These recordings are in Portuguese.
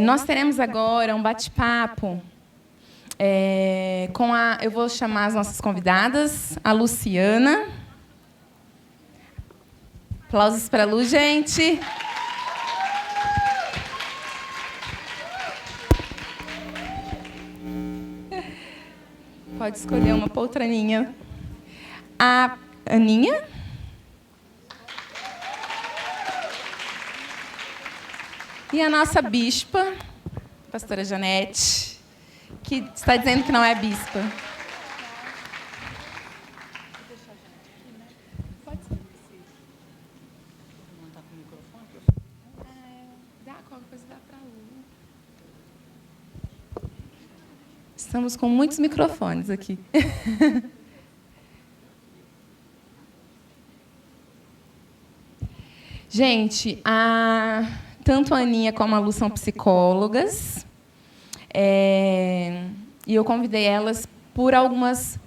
Nós teremos agora um bate-papo com a... Eu vou chamar as nossas convidadas, a Luciana. Aplausos para a Lu, gente. Pode escolher uma poltroninha. A Aninha. E a nossa bispa, pastora Janete, que está dizendo que não é bispa. Pode ser. Não está com o microfone? Dá qualquer coisa, dá para Lu. Estamos com muitos microfones aqui. Gente, tanto a Aninha como a Lu são psicólogas. E eu convidei elas por algumas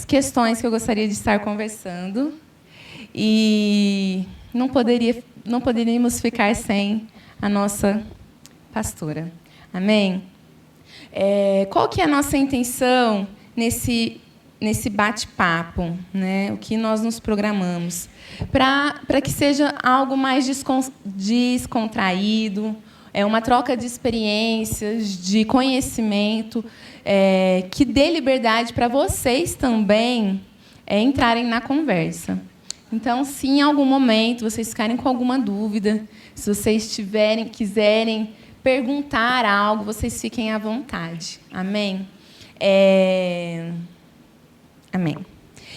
questões que eu gostaria de estar conversando. E não poderíamos ficar sem a nossa pastora. Amém? Qual que é a nossa intenção nesse bate-papo, né? O que nós nos programamos? Para que seja algo mais descontraído, uma troca de experiências, de conhecimento, que dê liberdade para vocês também entrarem na conversa. Então, se em algum momento vocês ficarem com alguma dúvida, se vocês quiserem perguntar algo, vocês fiquem à vontade. Amém? Amém.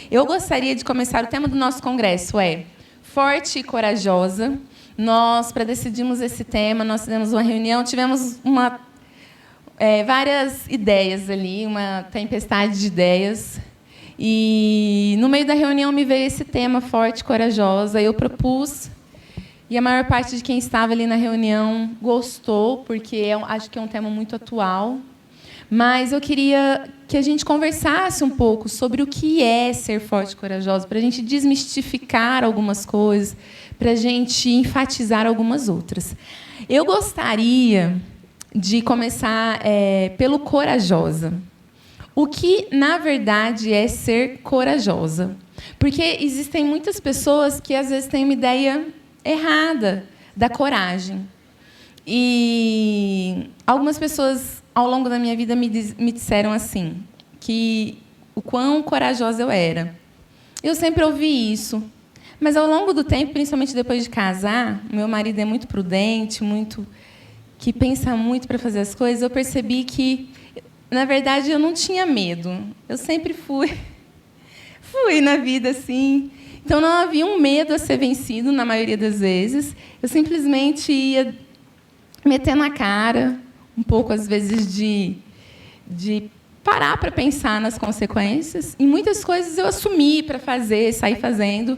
Eu gostaria de começar, o tema do nosso congresso é Forte e Corajosa. Nós, para decidirmos esse tema, nós fizemos uma reunião, tivemos várias ideias ali, uma tempestade de ideias. E, no meio da reunião, me veio esse tema, Forte e Corajosa. Eu propus, e a maior parte de quem estava ali na reunião gostou, porque acho que é um tema muito atual. Mas eu queria que a gente conversasse um pouco sobre o que é ser forte e corajoso, para a gente desmistificar algumas coisas, para a gente enfatizar algumas outras. Eu gostaria de começar pelo corajosa. O que, na verdade, é ser corajosa? Porque existem muitas pessoas que, às vezes, têm uma ideia errada da coragem. E algumas pessoas, ao longo da minha vida, me disseram assim, que o quão corajosa eu era. Eu sempre ouvi isso. Mas, ao longo do tempo, principalmente depois de casar, meu marido é muito prudente, que pensa muito para fazer as coisas, eu percebi que, na verdade, eu não tinha medo. Eu sempre fui na vida assim. Então, não havia um medo a ser vencido, na maioria das vezes. Eu simplesmente ia metendo a cara, um pouco, às vezes, de parar para pensar nas consequências. E muitas coisas eu assumi para fazer, sair fazendo.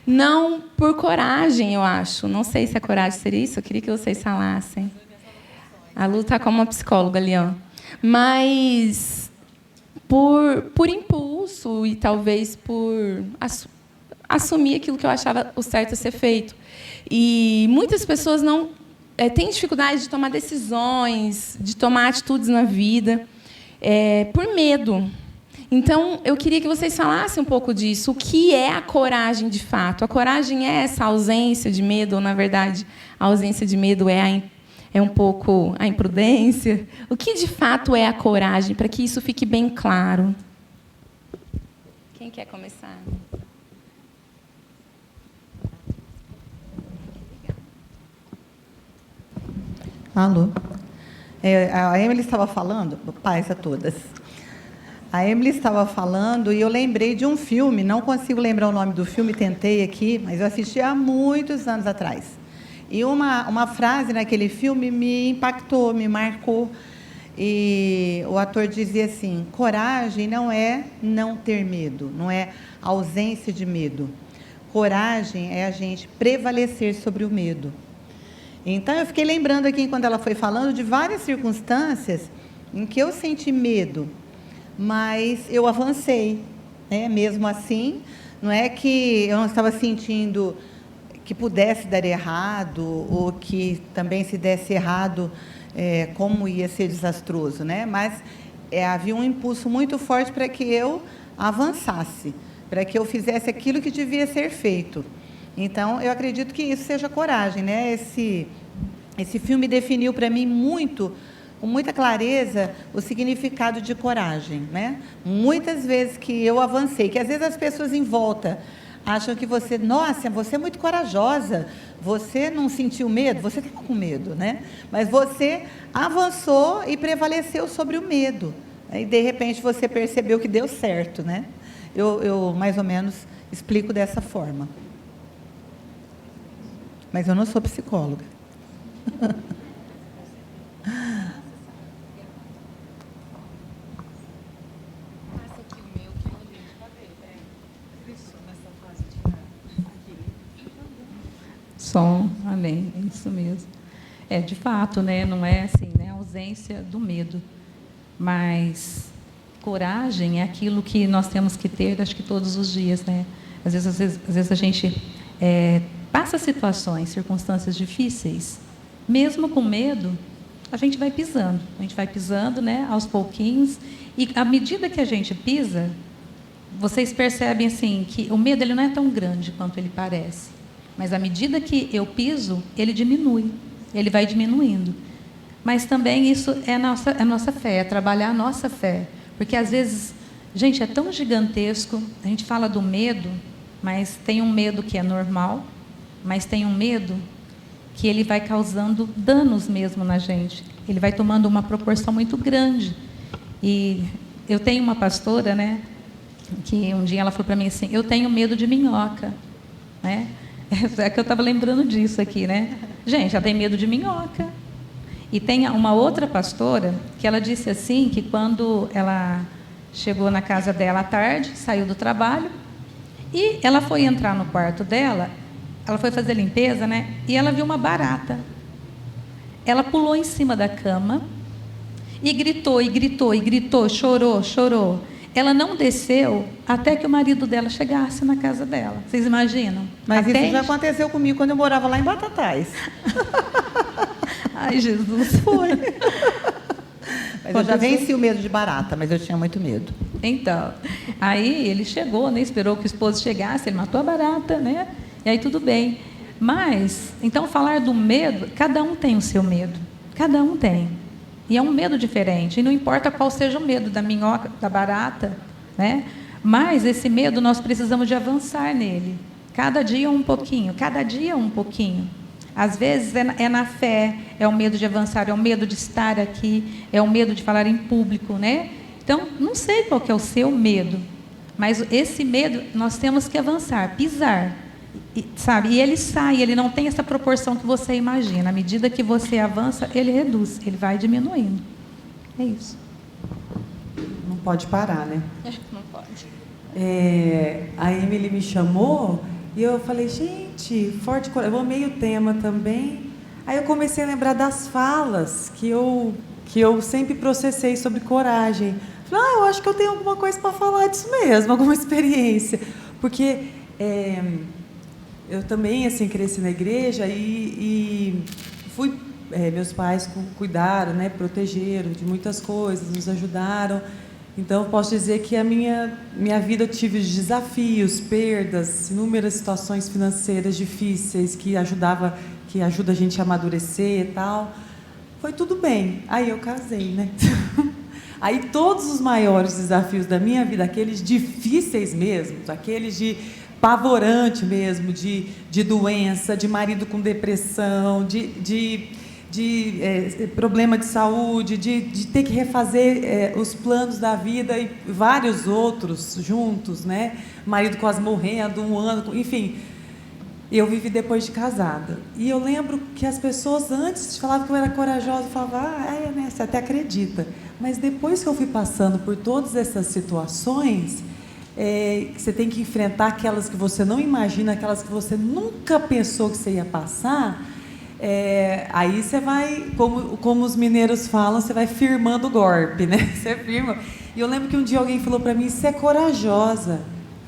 Não por coragem, eu acho. Não sei se a coragem seria isso. Eu queria que vocês falassem. A Lu está como uma psicóloga ali, ó. Mas por impulso e talvez por assumir aquilo que eu achava o certo a ser feito. E muitas pessoas não têm dificuldade de tomar decisões, de tomar atitudes na vida, por medo. Então, eu queria que vocês falassem um pouco disso. O que é a coragem, de fato? A coragem é essa ausência de medo, ou, na verdade, a ausência de medo é um pouco a imprudência? O que, de fato, é a coragem, para que isso fique bem claro? Quem quer começar? Alô. A Emily estava falando, paz a todas. A Emily estava falando e eu lembrei de um filme, não consigo lembrar o nome do filme, tentei aqui, mas eu assisti há muitos anos atrás. E uma frase naquele filme me impactou, me marcou. E o ator dizia assim: coragem não é não ter medo, não é ausência de medo. Coragem é a gente prevalecer sobre o medo. Então, eu fiquei lembrando aqui, quando ela foi falando, de várias circunstâncias em que eu senti medo, mas eu avancei, né? Mesmo assim, não é que eu não estava sentindo que pudesse dar errado, ou que também, se desse errado, como ia ser desastroso, né? Mas havia um impulso muito forte para que eu avançasse, para que eu fizesse aquilo que devia ser feito. Então, eu acredito que isso seja coragem, né? Esse filme definiu para mim com muita clareza, o significado de coragem, né? Muitas vezes que eu avancei, que às vezes as pessoas em volta acham que nossa, você é muito corajosa, você não sentiu medo, você estava com medo, né? Mas você avançou e prevaleceu sobre o medo. E, de repente, você percebeu que deu certo, né? Eu mais ou menos, explico dessa forma. Mas eu não sou psicóloga. Som, amém, é isso mesmo. De fato, né, não é assim, né, a ausência do medo, mas coragem é aquilo que nós temos que ter, acho que todos os dias, né? Às vezes a gente passa situações, circunstâncias difíceis, mesmo com medo, a gente vai pisando, né, aos pouquinhos, e à medida que a gente pisa, vocês percebem assim que o medo ele não é tão grande quanto ele parece. Mas, à medida que eu piso, ele diminui, ele vai diminuindo. Mas também isso é a nossa fé, é trabalhar a nossa fé. Porque, às vezes, gente, é tão gigantesco, a gente fala do medo, mas tem um medo que é normal, mas tem um medo que ele vai causando danos mesmo na gente. Ele vai tomando uma proporção muito grande. E eu tenho uma pastora, né, que um dia ela falou para mim assim, eu tenho medo de minhoca, né? É que eu estava lembrando disso aqui, né? Gente, ela tem medo de minhoca. E tem uma outra pastora que ela disse assim, que quando ela chegou na casa dela à tarde, saiu do trabalho, e ela foi entrar no quarto dela, ela foi fazer limpeza, né? E ela viu uma barata. Ela pulou em cima da cama e gritou, e gritou, e gritou, chorou, chorou. Ela não desceu até que o marido dela chegasse na casa dela. Vocês imaginam? Mas até isso já aconteceu comigo quando eu morava lá em Batatais. Ai, Jesus. Foi. Mas eu já venci o medo de barata, mas eu tinha muito medo. Então, aí ele chegou, né, esperou que o esposo chegasse, ele matou a barata, né? E aí tudo bem. Mas, então, falar do medo, cada um tem o seu medo. Cada um tem. E é um medo diferente. E não importa qual seja o medo, da minhoca, da barata, né? Mas esse medo nós precisamos de avançar nele. Cada dia um pouquinho, cada dia um pouquinho. Às vezes é na fé, é o medo de avançar, é o medo de estar aqui, é o medo de falar em público, né? Então, não sei qual que é o seu medo, mas esse medo nós temos que avançar, pisar, sabe? E ele sai, ele não tem essa proporção que você imagina. À medida que você avança, ele reduz, ele vai diminuindo. É isso. Não pode parar, né? Não pode. A Emily me chamou e eu falei, gente, forte coragem. Eu amei o tema também. Aí eu comecei a lembrar das falas que eu sempre processei sobre coragem. Falei, eu acho que eu tenho alguma coisa para falar disso mesmo, alguma experiência. Porque eu também assim, cresci na igreja e fui... meus pais cuidaram, né, protegeram de muitas coisas, nos ajudaram. Então, eu posso dizer que a minha vida eu tive desafios, perdas, inúmeras situações financeiras difíceis que ajuda a gente a amadurecer e tal. Foi tudo bem. Aí eu casei, né? Aí todos os maiores desafios da minha vida, aqueles difíceis mesmo, aqueles de pavorante mesmo, de doença, de marido com depressão, de problema de saúde, de ter que refazer os planos da vida e vários outros juntos, né? Marido quase morrendo, 1 ano, enfim. Eu vivi depois de casada. E eu lembro que as pessoas antes falavam que eu era corajosa, falavam, né, você até acredita. Mas depois que eu fui passando por todas essas situações, você tem que enfrentar aquelas que você não imagina, aquelas que você nunca pensou que você ia passar. Aí você vai, como os mineiros falam, você vai firmando o golpe, né? Você firma. E eu lembro que um dia alguém falou para mim, você é corajosa.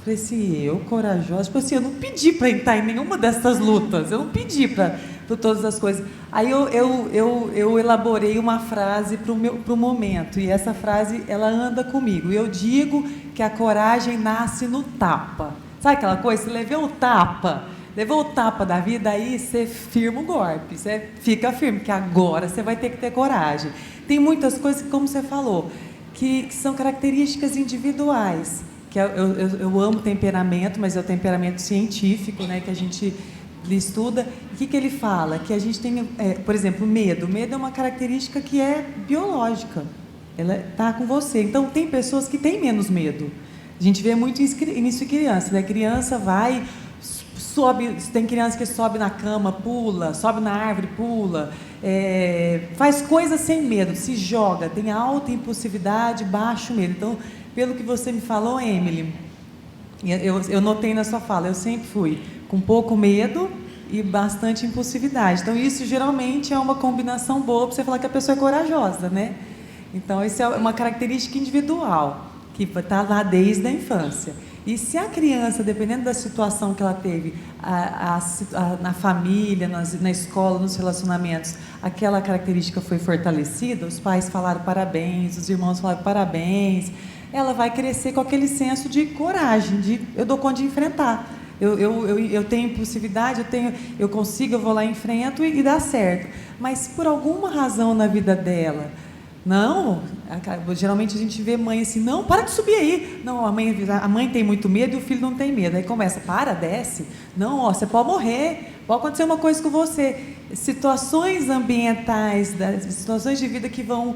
Falei assim, eu corajosa, tipo assim, eu não pedi para entrar em nenhuma dessas lutas, eu não pedi para todas as coisas. Aí eu elaborei uma frase para o momento, e essa frase, ela anda comigo. Eu digo que a coragem nasce no tapa. Sabe aquela coisa, você levou o tapa da vida, aí você firma o golpe, você fica firme, que agora você vai ter que ter coragem. Tem muitas coisas, como você falou, que são características individuais. Que eu amo temperamento, mas é o temperamento científico, né, que a gente estuda. O que ele fala? Que a gente tem, por exemplo, medo. Medo é uma característica que é biológica. Ela está com você. Então, tem pessoas que têm menos medo. A gente vê muito isso em criança, né? Criança vai, sobe, tem criança que sobe na cama, pula, sobe na árvore, pula, faz coisas sem medo, se joga, tem alta impulsividade, baixo medo. Então, pelo que você me falou, Emily, eu notei na sua fala, eu sempre fui com pouco medo e bastante impulsividade. Então, isso geralmente é uma combinação boa para você falar que a pessoa é corajosa, né? Então, isso é uma característica individual, que está lá desde a infância. E se a criança, dependendo da situação que ela teve, na família, na escola, nos relacionamentos, aquela característica foi fortalecida, os pais falaram parabéns, os irmãos falaram parabéns, ela vai crescer com aquele senso de coragem, de eu dou conta de enfrentar. Eu tenho impulsividade, eu consigo, eu vou lá e enfrento e dá certo. Mas por alguma razão na vida dela, não, geralmente a gente vê mãe assim, não, para de subir aí. Não, a mãe tem muito medo e o filho não tem medo. Aí começa, desce. Não, você pode morrer, pode acontecer uma coisa com você. Situações ambientais, situações de vida que vão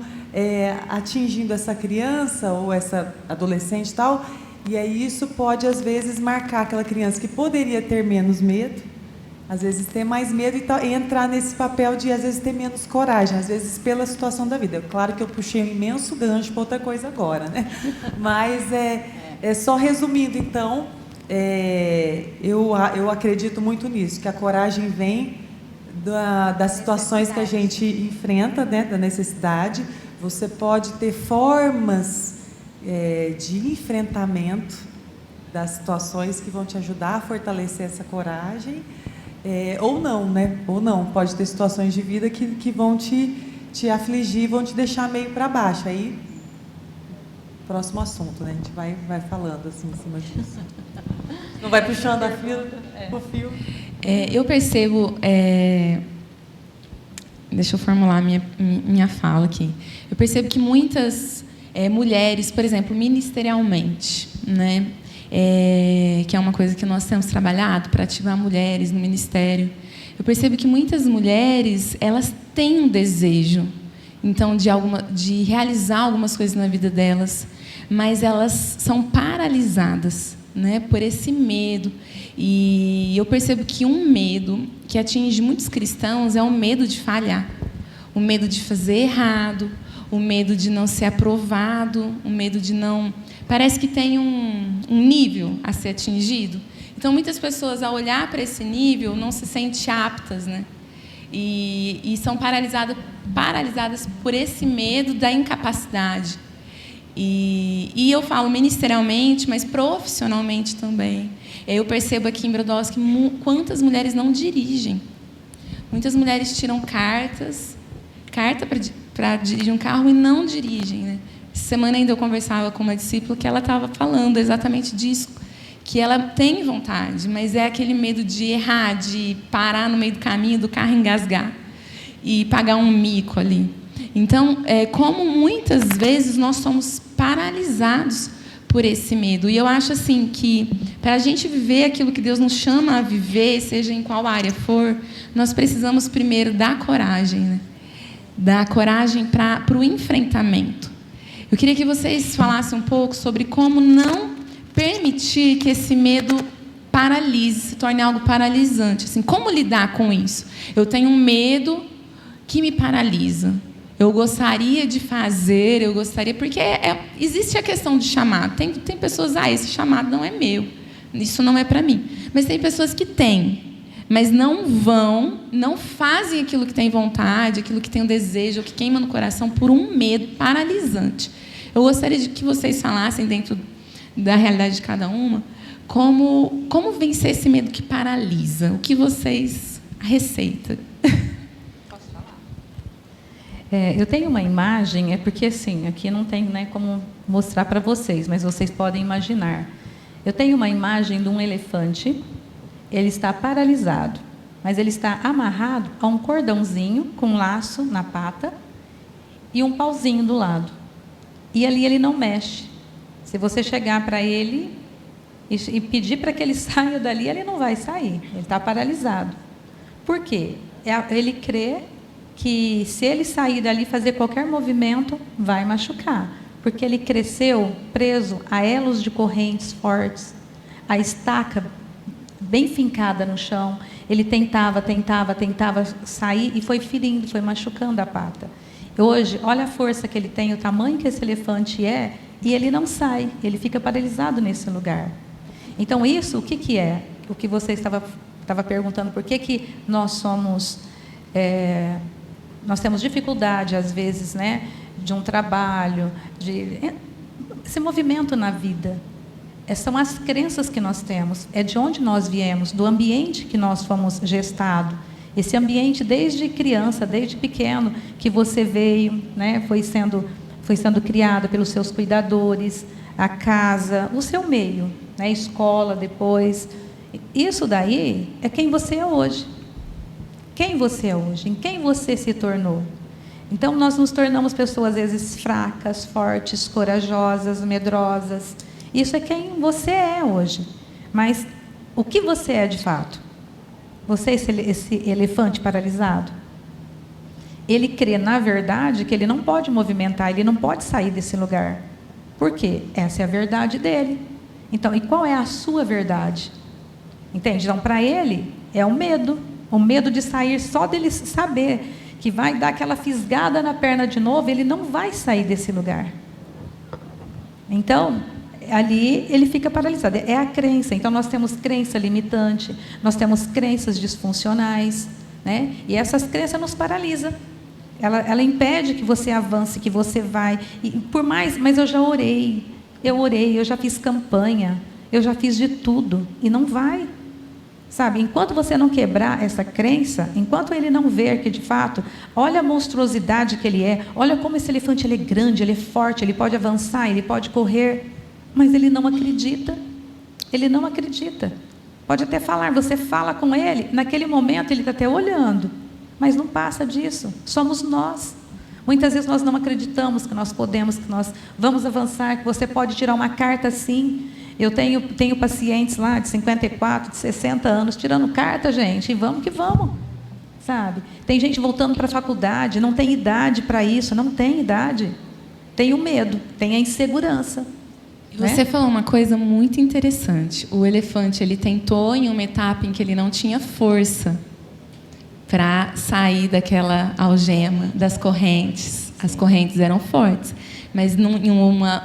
atingindo essa criança ou essa adolescente e tal, e aí isso pode, às vezes, marcar aquela criança que poderia ter menos medo, às vezes ter mais medo e entrar nesse papel de, às vezes, ter menos coragem, às vezes pela situação da vida. Claro que eu puxei um imenso gancho para outra coisa agora, né? Mas só resumindo, então, eu acredito muito nisso, que a coragem vem das situações que a gente enfrenta, né, da necessidade. Você pode ter formas de enfrentamento das situações que vão te ajudar a fortalecer essa coragem, ou não, né? Ou não. Pode ter situações de vida que vão te afligir, vão te deixar meio para baixo. Aí, próximo assunto, né? A gente vai falando assim em cima disso. Não vai puxando o fio. Eu percebo... Deixa eu formular minha fala aqui. Eu percebo que muitas mulheres, por exemplo, ministerialmente, né, que é uma coisa que nós temos trabalhado para ativar mulheres no ministério, eu percebo que muitas mulheres, elas têm um desejo, então, de realizar algumas coisas na vida delas, mas elas são paralisadas, né, por esse medo. E eu percebo que um medo que atinge muitos cristãos é o medo de falhar, o medo de fazer errado, o medo de não ser aprovado, o medo de não... Parece que tem um nível a ser atingido. Então, muitas pessoas, ao olhar para esse nível, não se sentem aptas, né? E são paralisadas por esse medo da incapacidade. E eu falo ministerialmente, mas profissionalmente também. Eu percebo aqui em Brodowski quantas mulheres não dirigem. Muitas mulheres tiram carta para dirigir um carro e não dirigem, né? Essa semana ainda eu conversava com uma discípula que ela estava falando exatamente disso, que ela tem vontade, mas é aquele medo de errar, de parar no meio do caminho, do carro engasgar e pagar um mico ali. Então, como muitas vezes nós somos paralisados por esse medo. E eu acho assim que, para a gente viver aquilo que Deus nos chama a viver, seja em qual área for, nós precisamos primeiro dar coragem, né? Dar coragem para o enfrentamento. Eu queria que vocês falassem um pouco sobre como não permitir que esse medo paralise, se torne algo paralisante. Assim, como lidar com isso? Eu tenho um medo que me paralisa. Eu gostaria de fazer, porque existe a questão de chamado. Tem pessoas, esse chamado não é meu, isso não é para mim. Mas tem pessoas que têm, mas não fazem aquilo que têm vontade, aquilo que têm um desejo, ou que queima no coração por um medo paralisante. Eu gostaria de que vocês falassem, dentro da realidade de cada uma, Como vencer esse medo que paralisa? O que vocês... A receita. Posso falar? Eu tenho uma imagem, porque assim, aqui não tem, né, como mostrar para vocês, mas vocês podem imaginar. Eu tenho uma imagem de um elefante, ele está paralisado, mas ele está amarrado a um cordãozinho com um laço na pata e um pauzinho do lado. E ali ele não mexe. Se você chegar para ele e pedir para que ele saia dali, ele não vai sair, ele está paralisado. Por quê? Ele crê que se ele sair dali e fazer qualquer movimento, vai machucar. Porque ele cresceu preso a elos de correntes fortes, a estaca bem fincada no chão. Ele tentava sair e foi ferindo, foi machucando a pata. Hoje, olha a força que ele tem, o tamanho que esse elefante é, e ele não sai, ele fica paralisado nesse lugar. Então, isso, o que é? O que você estava perguntando, por que nós somos... nós temos dificuldade, às vezes, né, de um trabalho, esse movimento na vida. São as crenças que nós temos, é de onde nós viemos, do ambiente que nós fomos gestados. Esse ambiente desde criança, desde pequeno, que você veio, né, foi sendo criado pelos seus cuidadores, a casa, o seu meio, né, escola depois. Isso daí é quem você é hoje. Quem você é hoje, em quem você se tornou. Então, nós nos tornamos pessoas, às vezes, fracas, fortes, corajosas, medrosas. Isso é quem você é hoje. Mas o que você é de fato? Você é esse elefante paralisado? Ele crê, na verdade, que ele não pode movimentar, ele não pode sair desse lugar. Por quê? Essa é a verdade dele. Então, e qual é a sua verdade? Entende? Então, para ele, é o medo de sair, só dele saber que vai dar aquela fisgada na perna de novo, ele não vai sair desse lugar. Então, ali ele fica paralisado. É a crença. Então, nós temos crença limitante, nós temos crenças disfuncionais, né? E essas crenças nos paralisam. Ela impede que você avance, que você vai. E por mais, mas eu já orei, eu já fiz campanha, eu já fiz de tudo, e não vai. Sabe, enquanto você não quebrar essa crença, enquanto ele não ver que, de fato, olha a monstruosidade que ele é, olha como esse elefante ele é grande, ele é forte, ele pode avançar, ele pode correr, mas ele não acredita. Ele não acredita. Pode até falar, você fala com ele, naquele momento ele está até olhando, mas não passa disso. Somos nós. Muitas vezes nós não acreditamos que nós podemos, que nós vamos avançar, que você pode tirar uma carta assim. Eu tenho pacientes lá de 54, de 60 anos, tirando carta, gente, e vamos que vamos, sabe? Tem gente voltando para a faculdade, não tem idade para isso, não tem idade. Tem o medo, tem a insegurança. Você falou uma coisa muito interessante. O elefante, ele tentou em uma etapa em que ele não tinha força para sair daquela algema, das correntes. As correntes eram fortes. Mas em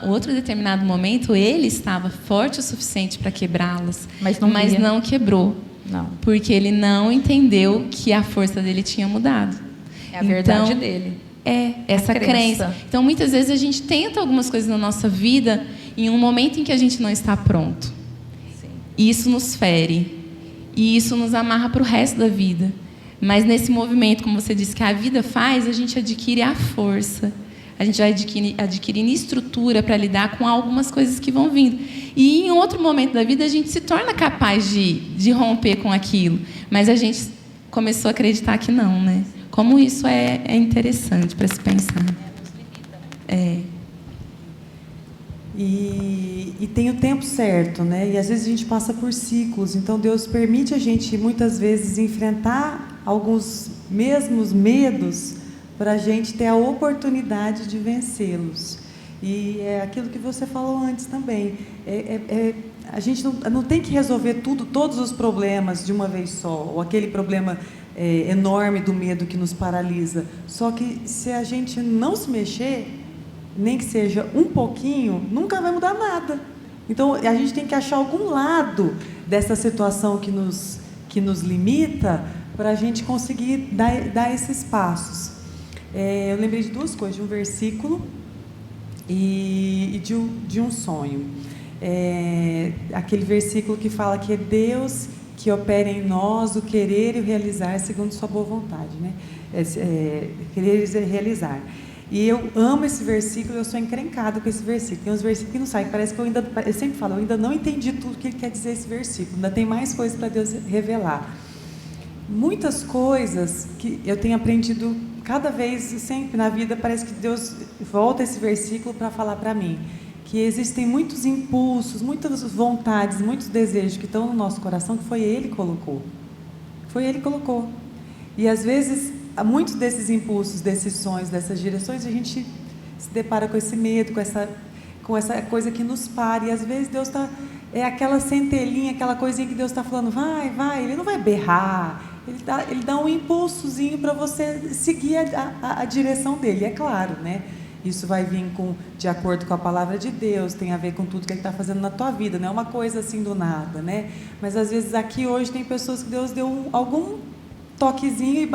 outro determinado momento, ele estava forte o suficiente para quebrá-las, mas não quebrou. Não. Porque ele não entendeu que a força dele tinha mudado. É a verdade dele. É, essa crença. Então, muitas vezes, a gente tenta algumas coisas na nossa vida em um momento em que a gente não está pronto. Sim. E isso nos fere. E isso nos amarra para o resto da vida. Mas nesse movimento, como você disse, que a vida faz, a gente adquire a força. A gente vai adquirindo estrutura para lidar com algumas coisas que vão vindo. E em outro momento da vida, a gente se torna capaz de romper com aquilo. Mas a gente começou a acreditar que não, né? Como isso é interessante para se pensar. É. E tem o tempo certo, né? E às vezes a gente passa por ciclos. Então Deus permite a gente, muitas vezes, enfrentar alguns mesmos medos para a gente ter a oportunidade de vencê-los. E é aquilo que você falou antes também. A gente não tem que resolver todos os problemas de uma vez só, ou aquele problema enorme do medo que nos paralisa. Só que se a gente não se mexer, nem que seja um pouquinho, nunca vai mudar nada. Então, a gente tem que achar algum lado dessa situação que nos limita para a gente conseguir dar esses passos. Eu lembrei de duas coisas, de um versículo e de um sonho. aquele versículo que fala que é Deus que opera em nós o querer e o realizar segundo sua boa vontade, né? Querer e realizar. E eu amo esse versículo, eu sou encrencada com esse versículo. Tem uns versículos que não saem, parece que eu sempre falo, eu ainda não entendi tudo que ele quer dizer esse versículo, ainda tem mais coisas para Deus revelar. Muitas coisas que eu tenho aprendido cada vez, sempre na vida, parece que Deus volta esse versículo para falar para mim, que existem muitos impulsos, muitas vontades, muitos desejos que estão no nosso coração que foi Ele que colocou. Foi Ele que colocou. E às vezes, muitos desses impulsos, desses sonhos, dessas direções, a gente se depara com esse medo, com essa coisa que nos para. E às vezes Deus está... É aquela centelhinha, aquela coisinha que Deus está falando, vai. Ele não vai berrar. Ele dá um impulsozinho para você seguir a direção dele. É claro, né? Isso vai vir de acordo com a palavra de Deus, tem a ver com tudo que Ele está fazendo na tua vida, não é uma coisa assim do nada, né? Mas às vezes aqui hoje tem pessoas que Deus deu algum toquezinho e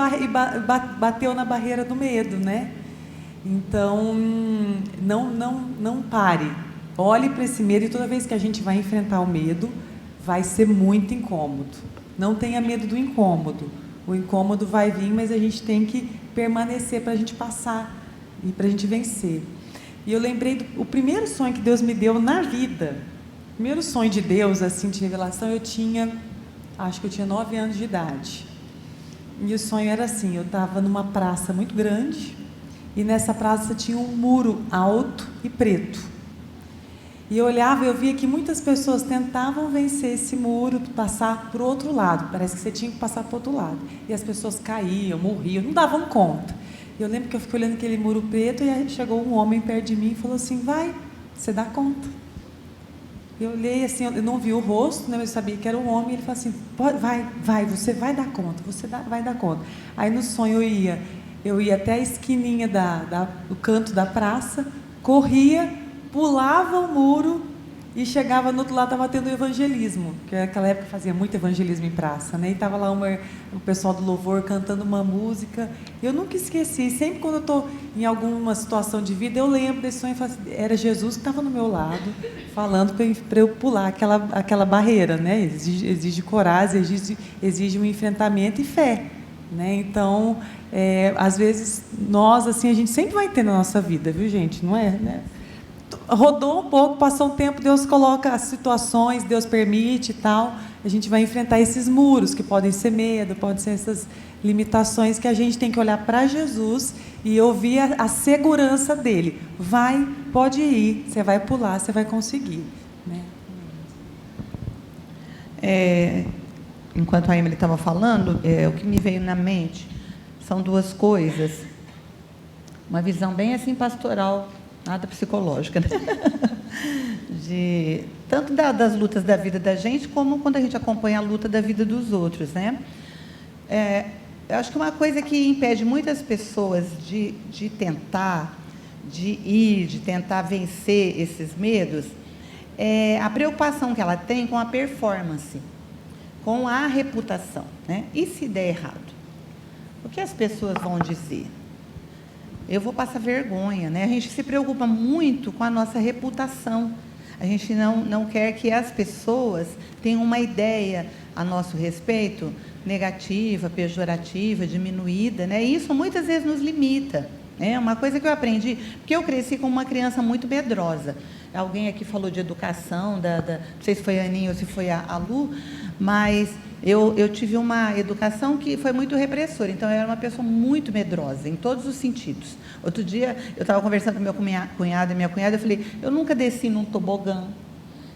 bateu na barreira do medo, né? Então, não pare. Olhe para esse medo e toda vez que a gente vai enfrentar o medo, vai ser muito incômodo. Não tenha medo do incômodo. O incômodo vai vir, mas a gente tem que permanecer para a gente passar e para a gente vencer. E eu lembrei do primeiro sonho que Deus me deu na vida. O primeiro sonho de Deus, assim, de revelação, acho que eu tinha 9 anos de idade. E o sonho era assim, eu estava numa praça muito grande, e nessa praça tinha um muro alto e preto. E eu olhava e eu via que muitas pessoas tentavam vencer esse muro, passar para o outro lado. Parece que você tinha que passar para o outro lado. E as pessoas caíam, morriam, não davam conta. Eu lembro que eu fiquei olhando aquele muro preto e aí chegou um homem perto de mim e falou assim, vai, você dá conta. Eu olhei assim, eu não vi o rosto, né, mas eu sabia que era um homem, e ele falou assim, vai, você vai dar conta, vai dar conta. Aí no sonho eu ia até a esquininha do canto da praça, corria, pulava o muro e chegava no outro lado, estava tendo evangelismo, que naquela época fazia muito evangelismo em praça, né? E estava lá o pessoal do louvor cantando uma música. Eu nunca esqueci, sempre quando eu estou em alguma situação de vida, eu lembro desse sonho, era Jesus que estava no meu lado, falando para eu pular aquela barreira, né? Exige coragem, exige um enfrentamento e fé, né? Então, às vezes, nós, assim, a gente sempre vai ter na nossa vida, viu, gente? Não é, né? Rodou um pouco, passou um tempo, Deus coloca as situações, Deus permite e tal, a gente vai enfrentar esses muros, que podem ser medo, podem ser essas limitações, que a gente tem que olhar para Jesus e ouvir a segurança dele. Vai, pode ir, você vai pular, você vai conseguir, né? Enquanto a Emily estava falando, o que me veio na mente são duas coisas. Uma visão bem assim pastoral, nada psicológica, né? Tanto das lutas da vida da gente, como quando a gente acompanha a luta da vida dos outros, né? Eu acho que uma coisa que impede muitas pessoas de tentar, de tentar vencer esses medos, é a preocupação que ela tem com a performance, com a reputação, né? E se der errado? O que as pessoas vão dizer? Eu vou passar vergonha, né? A gente se preocupa muito com a nossa reputação. A gente não quer que as pessoas tenham uma ideia a nosso respeito negativa, pejorativa, diminuída, né? E isso muitas vezes nos limita. É uma coisa que eu aprendi, porque eu cresci como uma criança muito medrosa. Alguém aqui falou de educação, não sei se foi a Aninha ou se foi a Lu, mas eu tive uma educação que foi muito repressora, então eu era uma pessoa muito medrosa, em todos os sentidos. Outro dia, eu estava conversando com meu cunhado e minha cunhada, eu falei, eu nunca desci num tobogã,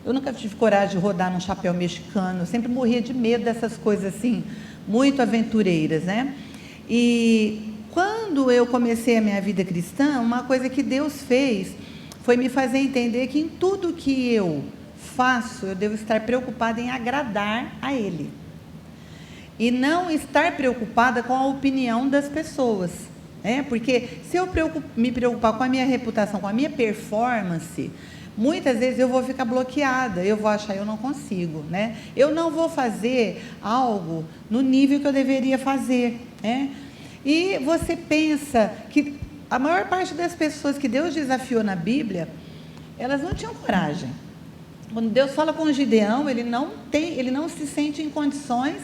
eu nunca tive coragem de rodar num chapéu mexicano, eu sempre morria de medo dessas coisas assim, muito aventureiras, né? E quando eu comecei a minha vida cristã, uma coisa que Deus fez foi me fazer entender que em tudo que eu faço, eu devo estar preocupada em agradar a Ele. E não estar preocupada com a opinião das pessoas. Porque se eu me preocupar com a minha reputação, com a minha performance, muitas vezes eu vou ficar bloqueada, eu vou achar que eu não consigo, né? Eu não vou fazer algo no nível que eu deveria fazer, né? E você pensa que a maior parte das pessoas que Deus desafiou na Bíblia, elas não tinham coragem. Quando Deus fala com Gideão, ele não se sente em condições,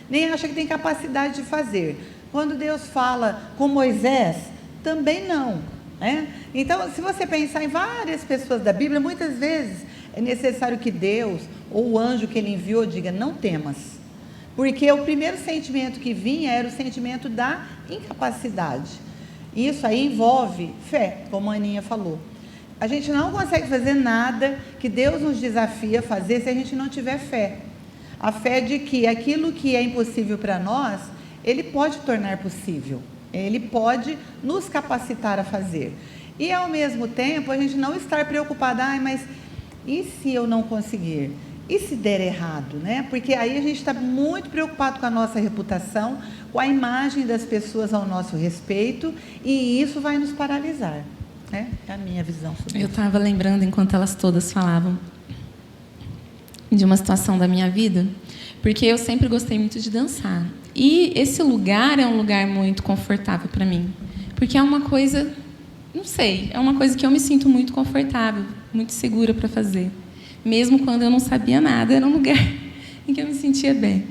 nem acha que tem capacidade de fazer. Quando Deus fala com Moisés, também não. Né? Então, se você pensar em várias pessoas da Bíblia, muitas vezes é necessário que Deus, ou o anjo que ele enviou, diga, não temas. Porque o primeiro sentimento que vinha era o sentimento da incapacidade. Isso aí envolve fé, como a Aninha falou. A gente não consegue fazer nada que Deus nos desafia a fazer se a gente não tiver fé. A fé de que aquilo que é impossível para nós, Ele pode tornar possível. Ele pode nos capacitar a fazer. E ao mesmo tempo, a gente não estar preocupado, mas e se eu não conseguir? E se der errado, né? Porque aí a gente está muito preocupado com a nossa reputação, com a imagem das pessoas ao nosso respeito, e isso vai nos paralisar. É a minha visão sobre isso. Eu estava lembrando, enquanto elas todas falavam, de uma situação da minha vida, porque eu sempre gostei muito de dançar. E esse lugar é um lugar muito confortável para mim, porque é uma coisa, não sei, é uma coisa que eu me sinto muito confortável, muito segura para fazer. Mesmo quando eu não sabia nada, era um lugar em que eu me sentia bem.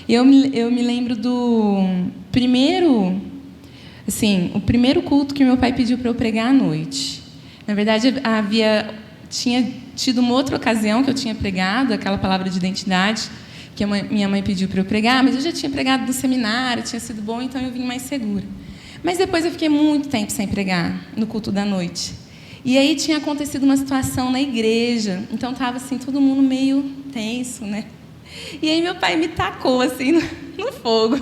E eu me lembro do primeiro... Assim, o primeiro culto que meu pai pediu para eu pregar à noite. Na verdade, tinha tido uma outra ocasião que eu tinha pregado, aquela palavra de identidade, que minha mãe pediu para eu pregar, mas eu já tinha pregado no seminário, tinha sido bom, então eu vim mais segura. Mas depois eu fiquei muito tempo sem pregar no culto da noite. E aí tinha acontecido uma situação na igreja, então estava assim, todo mundo meio tenso, né? E aí meu pai me tacou assim no fogo.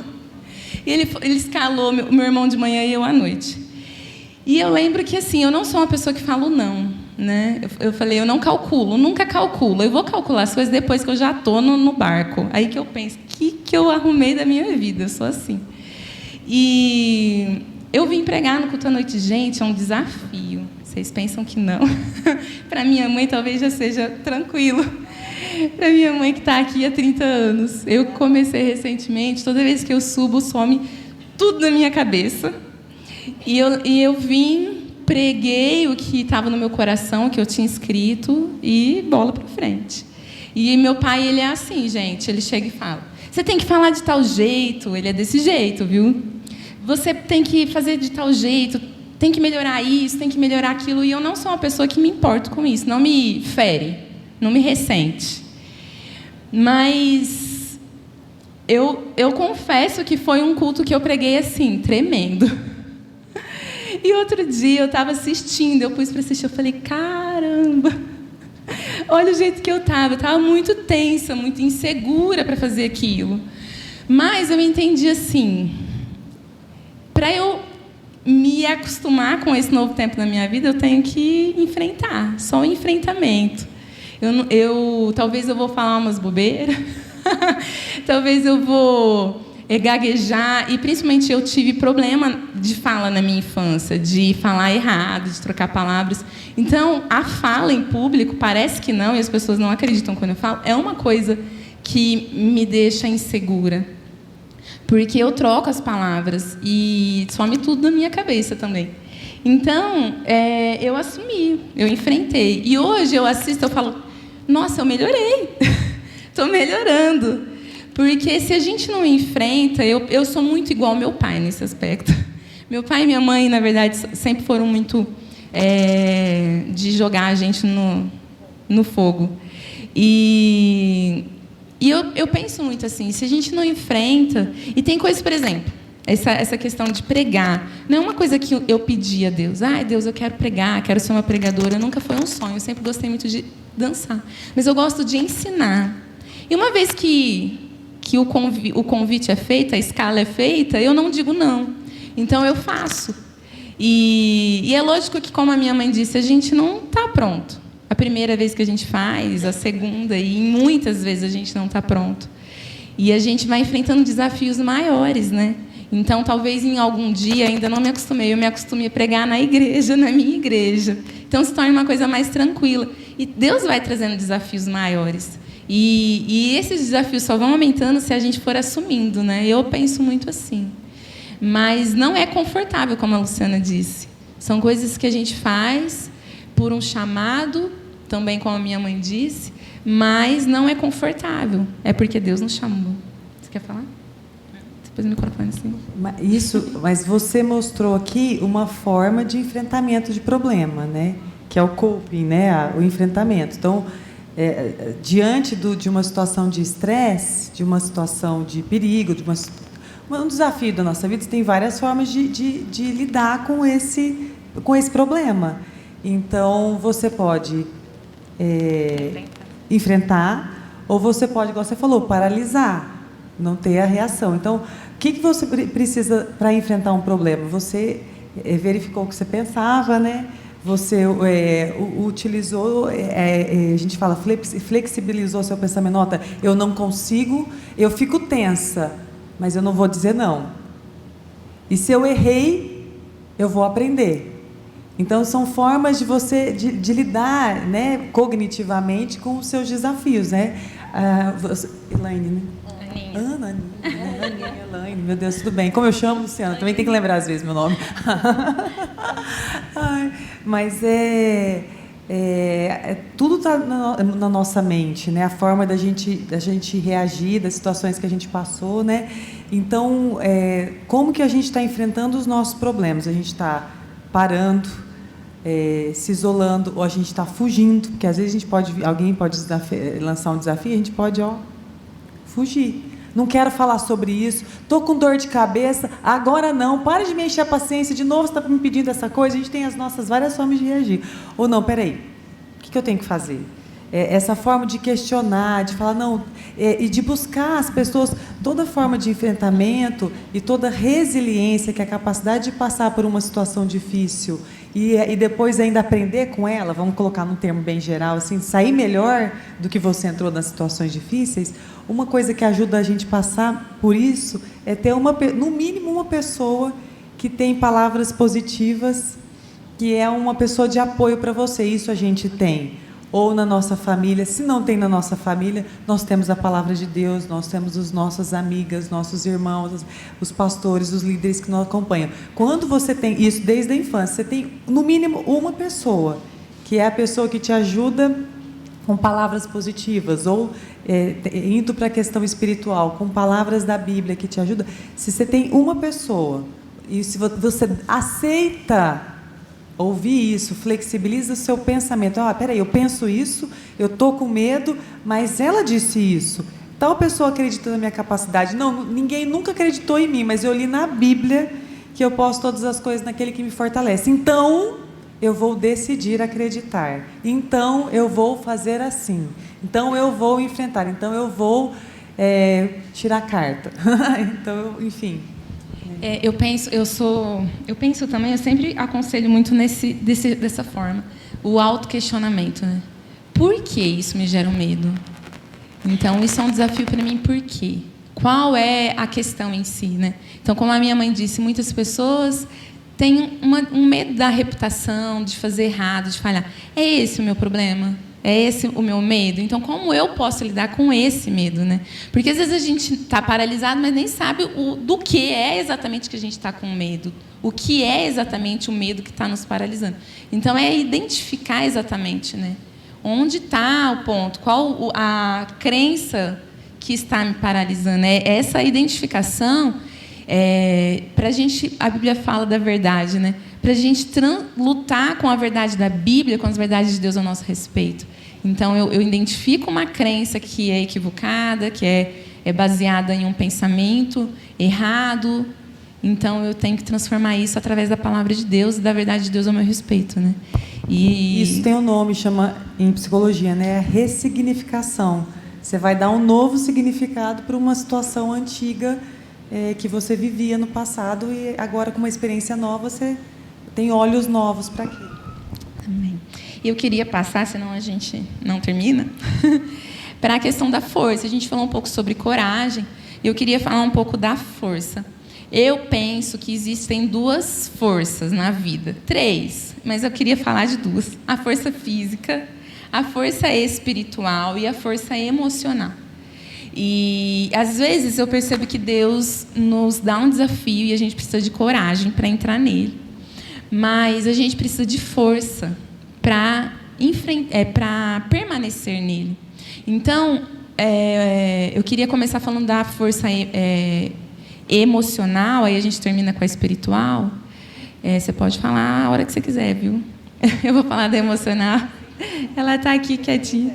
E ele escalou o meu irmão de manhã e eu à noite. E eu lembro que, assim, eu não sou uma pessoa que falo não, né? Eu falei, eu não calculo, nunca calculo. Eu vou calcular as coisas depois que eu já estou no barco. Aí que eu penso, o que eu arrumei da minha vida? Eu sou assim. E eu vim pregar no culto à noite. Gente, é um desafio. Vocês pensam que não? Para minha mãe, talvez já seja tranquilo. Para minha mãe que está aqui há 30 anos. Eu comecei recentemente, toda vez que eu subo, some tudo na minha cabeça. E eu vim, preguei o que estava no meu coração, o que eu tinha escrito, e bola para frente. E meu pai, ele é assim, gente, ele chega e fala, você tem que falar de tal jeito, ele é desse jeito, viu? Você tem que fazer de tal jeito, tem que melhorar isso, tem que melhorar aquilo, e eu não sou uma pessoa que me importo com isso, não me fere, não me ressente. Mas eu confesso que foi um culto que eu preguei assim, tremendo. E outro dia eu estava assistindo, eu pus para assistir, eu falei, caramba, olha o jeito que eu estava muito tensa, muito insegura para fazer aquilo. Mas eu entendi assim, para eu me acostumar com esse novo tempo na minha vida, eu tenho que enfrentar, só o enfrentamento. Talvez eu vou falar umas bobeiras, talvez eu vou gaguejar, e principalmente eu tive problema de fala na minha infância, de falar errado, de trocar palavras. Então, a fala em público, parece que não, e as pessoas não acreditam quando eu falo, é uma coisa que me deixa insegura, porque eu troco as palavras e some tudo na minha cabeça também. Então, eu assumi, eu enfrentei. E hoje eu assisto, eu falo, nossa, eu melhorei, estou melhorando. Porque se a gente não enfrenta, eu sou muito igual ao meu pai nesse aspecto. Meu pai e minha mãe, na verdade, sempre foram muito de jogar a gente no fogo. E eu penso muito assim, se a gente não enfrenta... E tem coisas, por exemplo, essa questão de pregar. Não é uma coisa que eu pedi a Deus. Deus, eu quero pregar, quero ser uma pregadora. Nunca foi um sonho, eu sempre gostei muito de dançar. Mas eu gosto de ensinar. E uma vez que o convite é feito, a escala é feita, eu não digo não. Então, eu faço. E é lógico que, como a minha mãe disse, a gente não está pronto. A primeira vez que a gente faz, a segunda, e muitas vezes a gente não está pronto. E a gente vai enfrentando desafios maiores, né? Então, talvez em algum dia, ainda não me acostumei, eu me acostumei a pregar na igreja, na minha igreja. Então, se torna uma coisa mais tranquila. E Deus vai trazendo desafios maiores. E esses desafios só vão aumentando se a gente for assumindo, né? Eu penso muito assim. Mas não é confortável, como a Luciana disse. São coisas que a gente faz por um chamado, também como a minha mãe disse, mas não é confortável. É porque Deus nos chamou. Você quer falar? Depois o microfone assim. Mas você mostrou aqui uma forma de enfrentamento de problema, né? Que é o coping, né? O enfrentamento. Então, diante de uma situação de estresse, de uma situação de perigo, um desafio da nossa vida, tem várias formas de lidar com esse problema. Então, você pode enfrentar, ou você pode, igual você falou, paralisar, não ter a reação. Então, o que você precisa para enfrentar um problema? Você verificou o que você pensava, né? Você utilizou, a gente fala, flexibilizou seu pensamento. Nota, eu não consigo, eu fico tensa, mas eu não vou dizer não. E se eu errei, eu vou aprender. Então, são formas de você de lidar, né, cognitivamente com os seus desafios, né? Elaine, né? Ana, Elaine, meu Deus, tudo bem. Como eu chamo, Luciana? Também tem que lembrar às vezes meu nome. Mas tudo está na nossa mente, né? A forma da gente reagir, das situações que a gente passou, né? Então, como que a gente está enfrentando os nossos problemas? A gente está parando, se isolando, ou a gente está fugindo, porque às vezes alguém pode lançar um desafio e a gente pode fugir. Não quero falar sobre isso, estou com dor de cabeça, agora não, para de me encher a paciência, de novo você está me pedindo essa coisa. A gente tem as nossas várias formas de reagir. Ou não, peraí, o que eu tenho que fazer? Essa forma de questionar, de falar não, e de buscar as pessoas, toda forma de enfrentamento e toda resiliência, que é a capacidade de passar por uma situação difícil e depois ainda aprender com ela, vamos colocar num termo bem geral, assim, sair melhor do que você entrou nas situações difíceis. Uma coisa que ajuda a gente a passar por isso é ter, no mínimo, uma pessoa que tem palavras positivas, que é uma pessoa de apoio para você. Isso a gente tem. Ou na nossa família. Se não tem na nossa família, nós temos a palavra de Deus, nós temos as nossas amigas, nossos irmãos, os pastores, os líderes que nos acompanham. Quando você tem isso desde a infância, você tem, no mínimo, uma pessoa, que é a pessoa que te ajuda com palavras positivas, ou indo para a questão espiritual, com palavras da Bíblia que te ajudam. Se você tem uma pessoa, e se você aceita ouvir isso, flexibiliza o seu pensamento. Peraí, eu penso isso, eu estou com medo, mas ela disse isso. Tal pessoa acredita na minha capacidade. Não, ninguém nunca acreditou em mim, mas eu li na Bíblia que eu posso todas as coisas naquele que me fortalece. Então, eu vou decidir acreditar. Então, eu vou fazer assim. Então, eu vou enfrentar. Então, eu vou tirar a carta. Então, enfim... Eu penso também, eu sempre aconselho muito dessa forma, o autoquestionamento, né? Por que isso me gera um medo? Então, isso é um desafio para mim, por quê? Qual é a questão em si, né? Então, como a minha mãe disse, muitas pessoas têm um medo da reputação, de fazer errado, de falhar. É esse o meu problema? É esse o meu medo? Então, como eu posso lidar com esse medo, né? Porque, às vezes, a gente está paralisado, mas nem sabe do que é exatamente que a gente está com medo. O que é exatamente o medo que está nos paralisando. Então, é identificar exatamente, né? Onde está o ponto, qual a crença que está me paralisando. Essa identificação, para a gente, a Bíblia fala da verdade, né? Para a gente lutar com a verdade da Bíblia, com as verdades de Deus a nosso respeito. Então, eu identifico uma crença que é equivocada, que é baseada em um pensamento errado. Então, eu tenho que transformar isso através da palavra de Deus e da verdade de Deus ao meu respeito, né? Isso tem um nome, chama em psicologia, né? Ressignificação. Você vai dar um novo significado para uma situação antiga que você vivia no passado e agora, com uma experiência nova, você tem olhos novos para aquilo. Amém. Eu queria passar, senão a gente não termina, para a questão da força. A gente falou um pouco sobre coragem, eu queria falar um pouco da força. Eu penso que existem 2 forças na vida, 3, mas eu queria falar de 2. A força física, a força espiritual e a força emocional. E, às vezes, eu percebo que Deus nos dá um desafio e a gente precisa de coragem para entrar nele. Mas a gente precisa de força para permanecer nele. Então, eu queria começar falando da força emocional, aí a gente termina com a espiritual. Você pode falar a hora que você quiser, viu? Eu vou falar da emocional. Ela está aqui quietinha.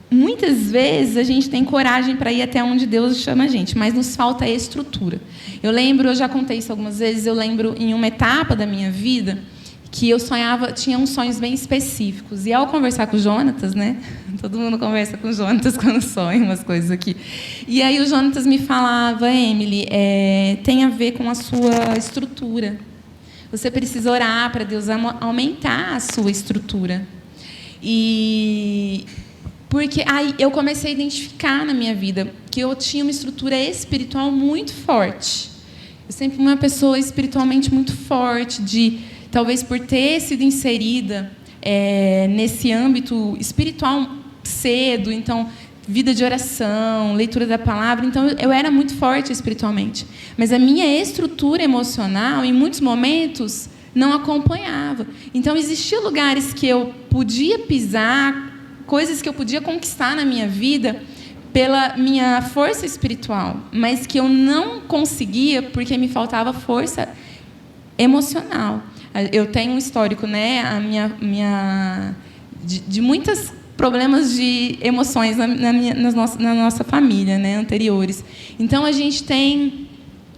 Muitas vezes a gente tem coragem para ir até onde Deus chama a gente, mas nos falta a estrutura. Eu já contei isso algumas vezes, eu lembro em uma etapa da minha vida que eu sonhava, tinha uns sonhos bem específicos. E ao conversar com o Jonatas, né? Todo mundo conversa com o Jonatas quando sonha umas coisas aqui. E aí o Jonatas me falava, Emily, tem a ver com a sua estrutura. Você precisa orar para Deus aumentar a sua estrutura. Porque aí eu comecei a identificar na minha vida que eu tinha uma estrutura espiritual muito forte. Eu sempre fui uma pessoa espiritualmente muito forte, talvez por ter sido inserida nesse âmbito espiritual cedo, então, vida de oração, leitura da palavra, então eu era muito forte espiritualmente. Mas a minha estrutura emocional, em muitos momentos, não acompanhava. Então, existiam lugares que eu podia pisar, coisas que eu podia conquistar na minha vida pela minha força espiritual, mas que eu não conseguia porque me faltava força emocional. Eu tenho um histórico, né, de muitos problemas de emoções na nossa família, né, anteriores. Então, a gente tem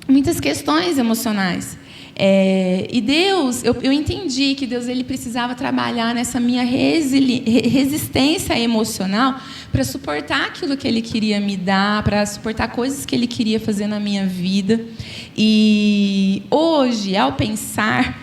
muitas questões emocionais. E Deus, eu entendi que Deus ele precisava trabalhar nessa minha resistência emocional para suportar aquilo que Ele queria me dar, para suportar coisas que Ele queria fazer na minha vida. E hoje, ao pensar,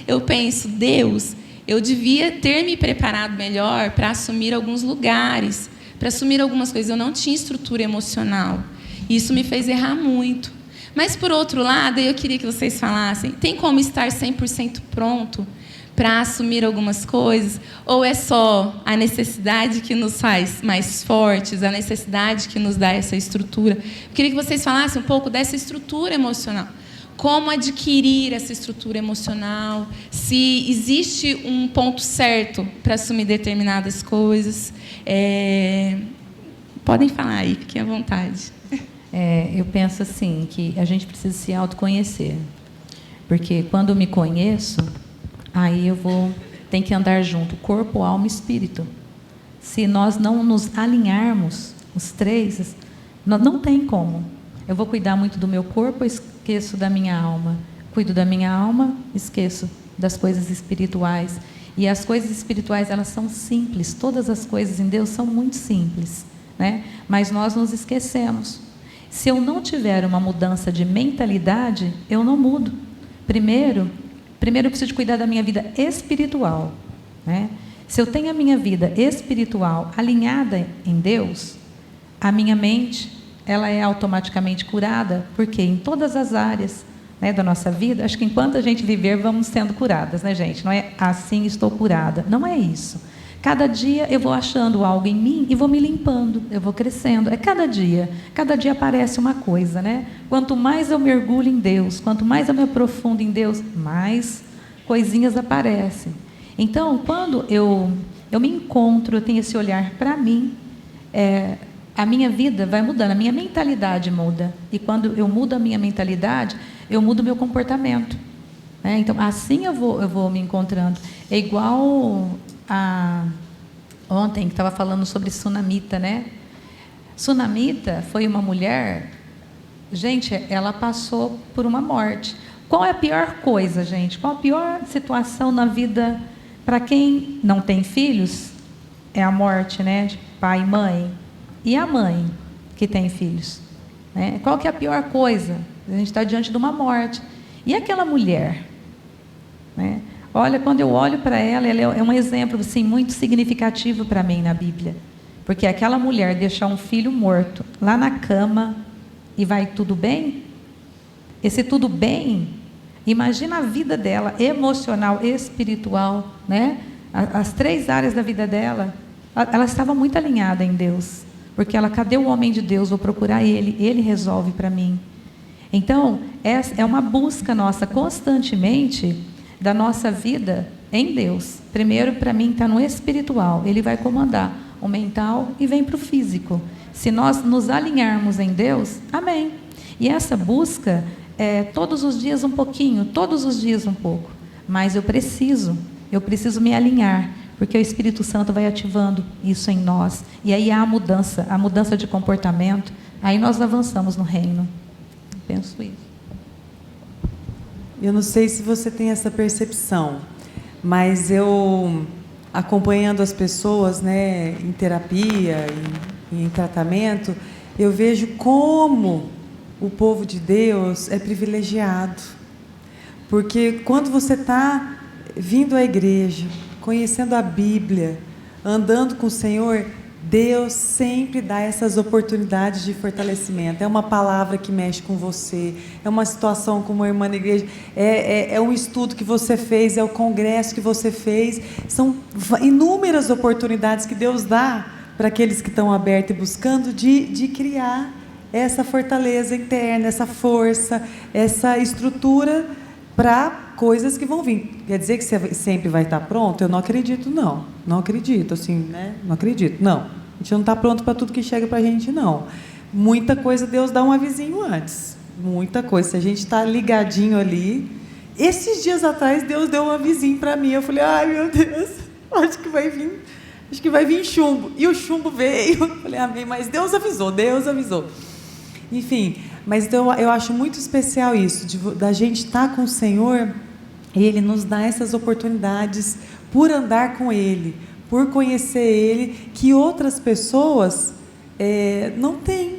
eu penso, Deus, eu devia ter me preparado melhor para assumir alguns lugares, para assumir algumas coisas. Eu não tinha estrutura emocional. Isso me fez errar muito. Mas, por outro lado, eu queria que vocês falassem, tem como estar 100% pronto para assumir algumas coisas? Ou é só a necessidade que nos faz mais fortes, a necessidade que nos dá essa estrutura? Eu queria que vocês falassem um pouco dessa estrutura emocional. Como adquirir essa estrutura emocional? Se existe um ponto certo para assumir determinadas coisas? Podem falar aí, fiquem à vontade. Eu penso assim, que a gente precisa se autoconhecer. Porque quando eu me conheço, aí tem que andar junto, corpo, alma e espírito. Se nós não nos alinharmos, os três, não tem como. Eu vou cuidar muito do meu corpo, eu esqueço da minha alma. Cuido da minha alma, esqueço das coisas espirituais. E as coisas espirituais, elas são simples. Todas as coisas em Deus são muito simples, né? Mas nós nos esquecemos. Se eu não tiver uma mudança de mentalidade, eu não mudo. Primeiro eu preciso cuidar da minha vida espiritual, né? Se eu tenho a minha vida espiritual alinhada em Deus, a minha mente, ela é automaticamente curada, porque em todas as áreas, né, da nossa vida, acho que enquanto a gente viver, vamos sendo curadas, né, gente? Não é assim estou curada. Não é isso. Cada dia eu vou achando algo em mim e vou me limpando, eu vou crescendo. Cada dia aparece uma coisa, né? Quanto mais eu mergulho em Deus, quanto mais eu me aprofundo em Deus, mais coisinhas aparecem. Então, quando eu me encontro, eu tenho esse olhar para mim, a minha vida vai mudando, a minha mentalidade muda. E quando eu mudo a minha mentalidade, eu mudo o meu comportamento, né? Então, assim eu vou me encontrando. É igual ontem que estava falando sobre Sunamita, né? Sunamita foi uma mulher, gente, ela passou por uma morte. Qual é a pior coisa, gente? Qual a pior situação na vida para quem não tem filhos? É a morte, né? De pai e mãe. E a mãe que tem filhos, né? Qual que é a pior coisa? A gente está diante de uma morte. E aquela mulher, né? Olha, quando eu olho para ela é um exemplo assim, muito significativo para mim na Bíblia. Porque aquela mulher deixar um filho morto lá na cama e vai tudo bem? Esse tudo bem, imagina a vida dela, emocional, espiritual, né? As três áreas da vida dela, ela estava muito alinhada em Deus. Porque ela, cadê o homem de Deus? Vou procurar ele resolve para mim. Então, é uma busca nossa constantemente da nossa vida em Deus. Primeiro, para mim, está no espiritual. Ele vai comandar o mental e vem para o físico. Se nós nos alinharmos em Deus, amém. E essa busca é todos os dias um pouquinho, todos os dias um pouco. Mas eu preciso me alinhar, porque o Espírito Santo vai ativando isso em nós. E aí há a mudança de comportamento. Aí nós avançamos no reino. Eu penso isso. Eu não sei se você tem essa percepção, mas eu, acompanhando as pessoas, né, em terapia, em tratamento, eu vejo como o povo de Deus é privilegiado. Porque quando você está vindo à igreja, conhecendo a Bíblia, andando com o Senhor, Deus sempre dá essas oportunidades de fortalecimento. É uma palavra que mexe com você, é uma situação com uma irmã na igreja, é um estudo que você fez, é o congresso que você fez. São inúmeras oportunidades que Deus dá para aqueles que estão abertos e buscando de criar essa fortaleza interna, essa força, essa estrutura para coisas que vão vir. Quer dizer que você sempre vai estar pronto? Eu não acredito, não. Não acredito, assim, né? Não acredito, não. A gente não está pronto para tudo que chega para a gente, não. Muita coisa Deus dá um avisinho antes. Muita coisa. Se a gente está ligadinho ali... Esses dias atrás, Deus deu um avisinho para mim. Eu falei, ai, meu Deus, acho que vai vir chumbo. E o chumbo veio. Eu falei, amém, mas Deus avisou, Deus avisou. Enfim, mas então, eu acho muito especial isso, da gente estar com o Senhor, e Ele nos dá essas oportunidades por andar com Ele, por conhecer Ele, que outras pessoas não têm.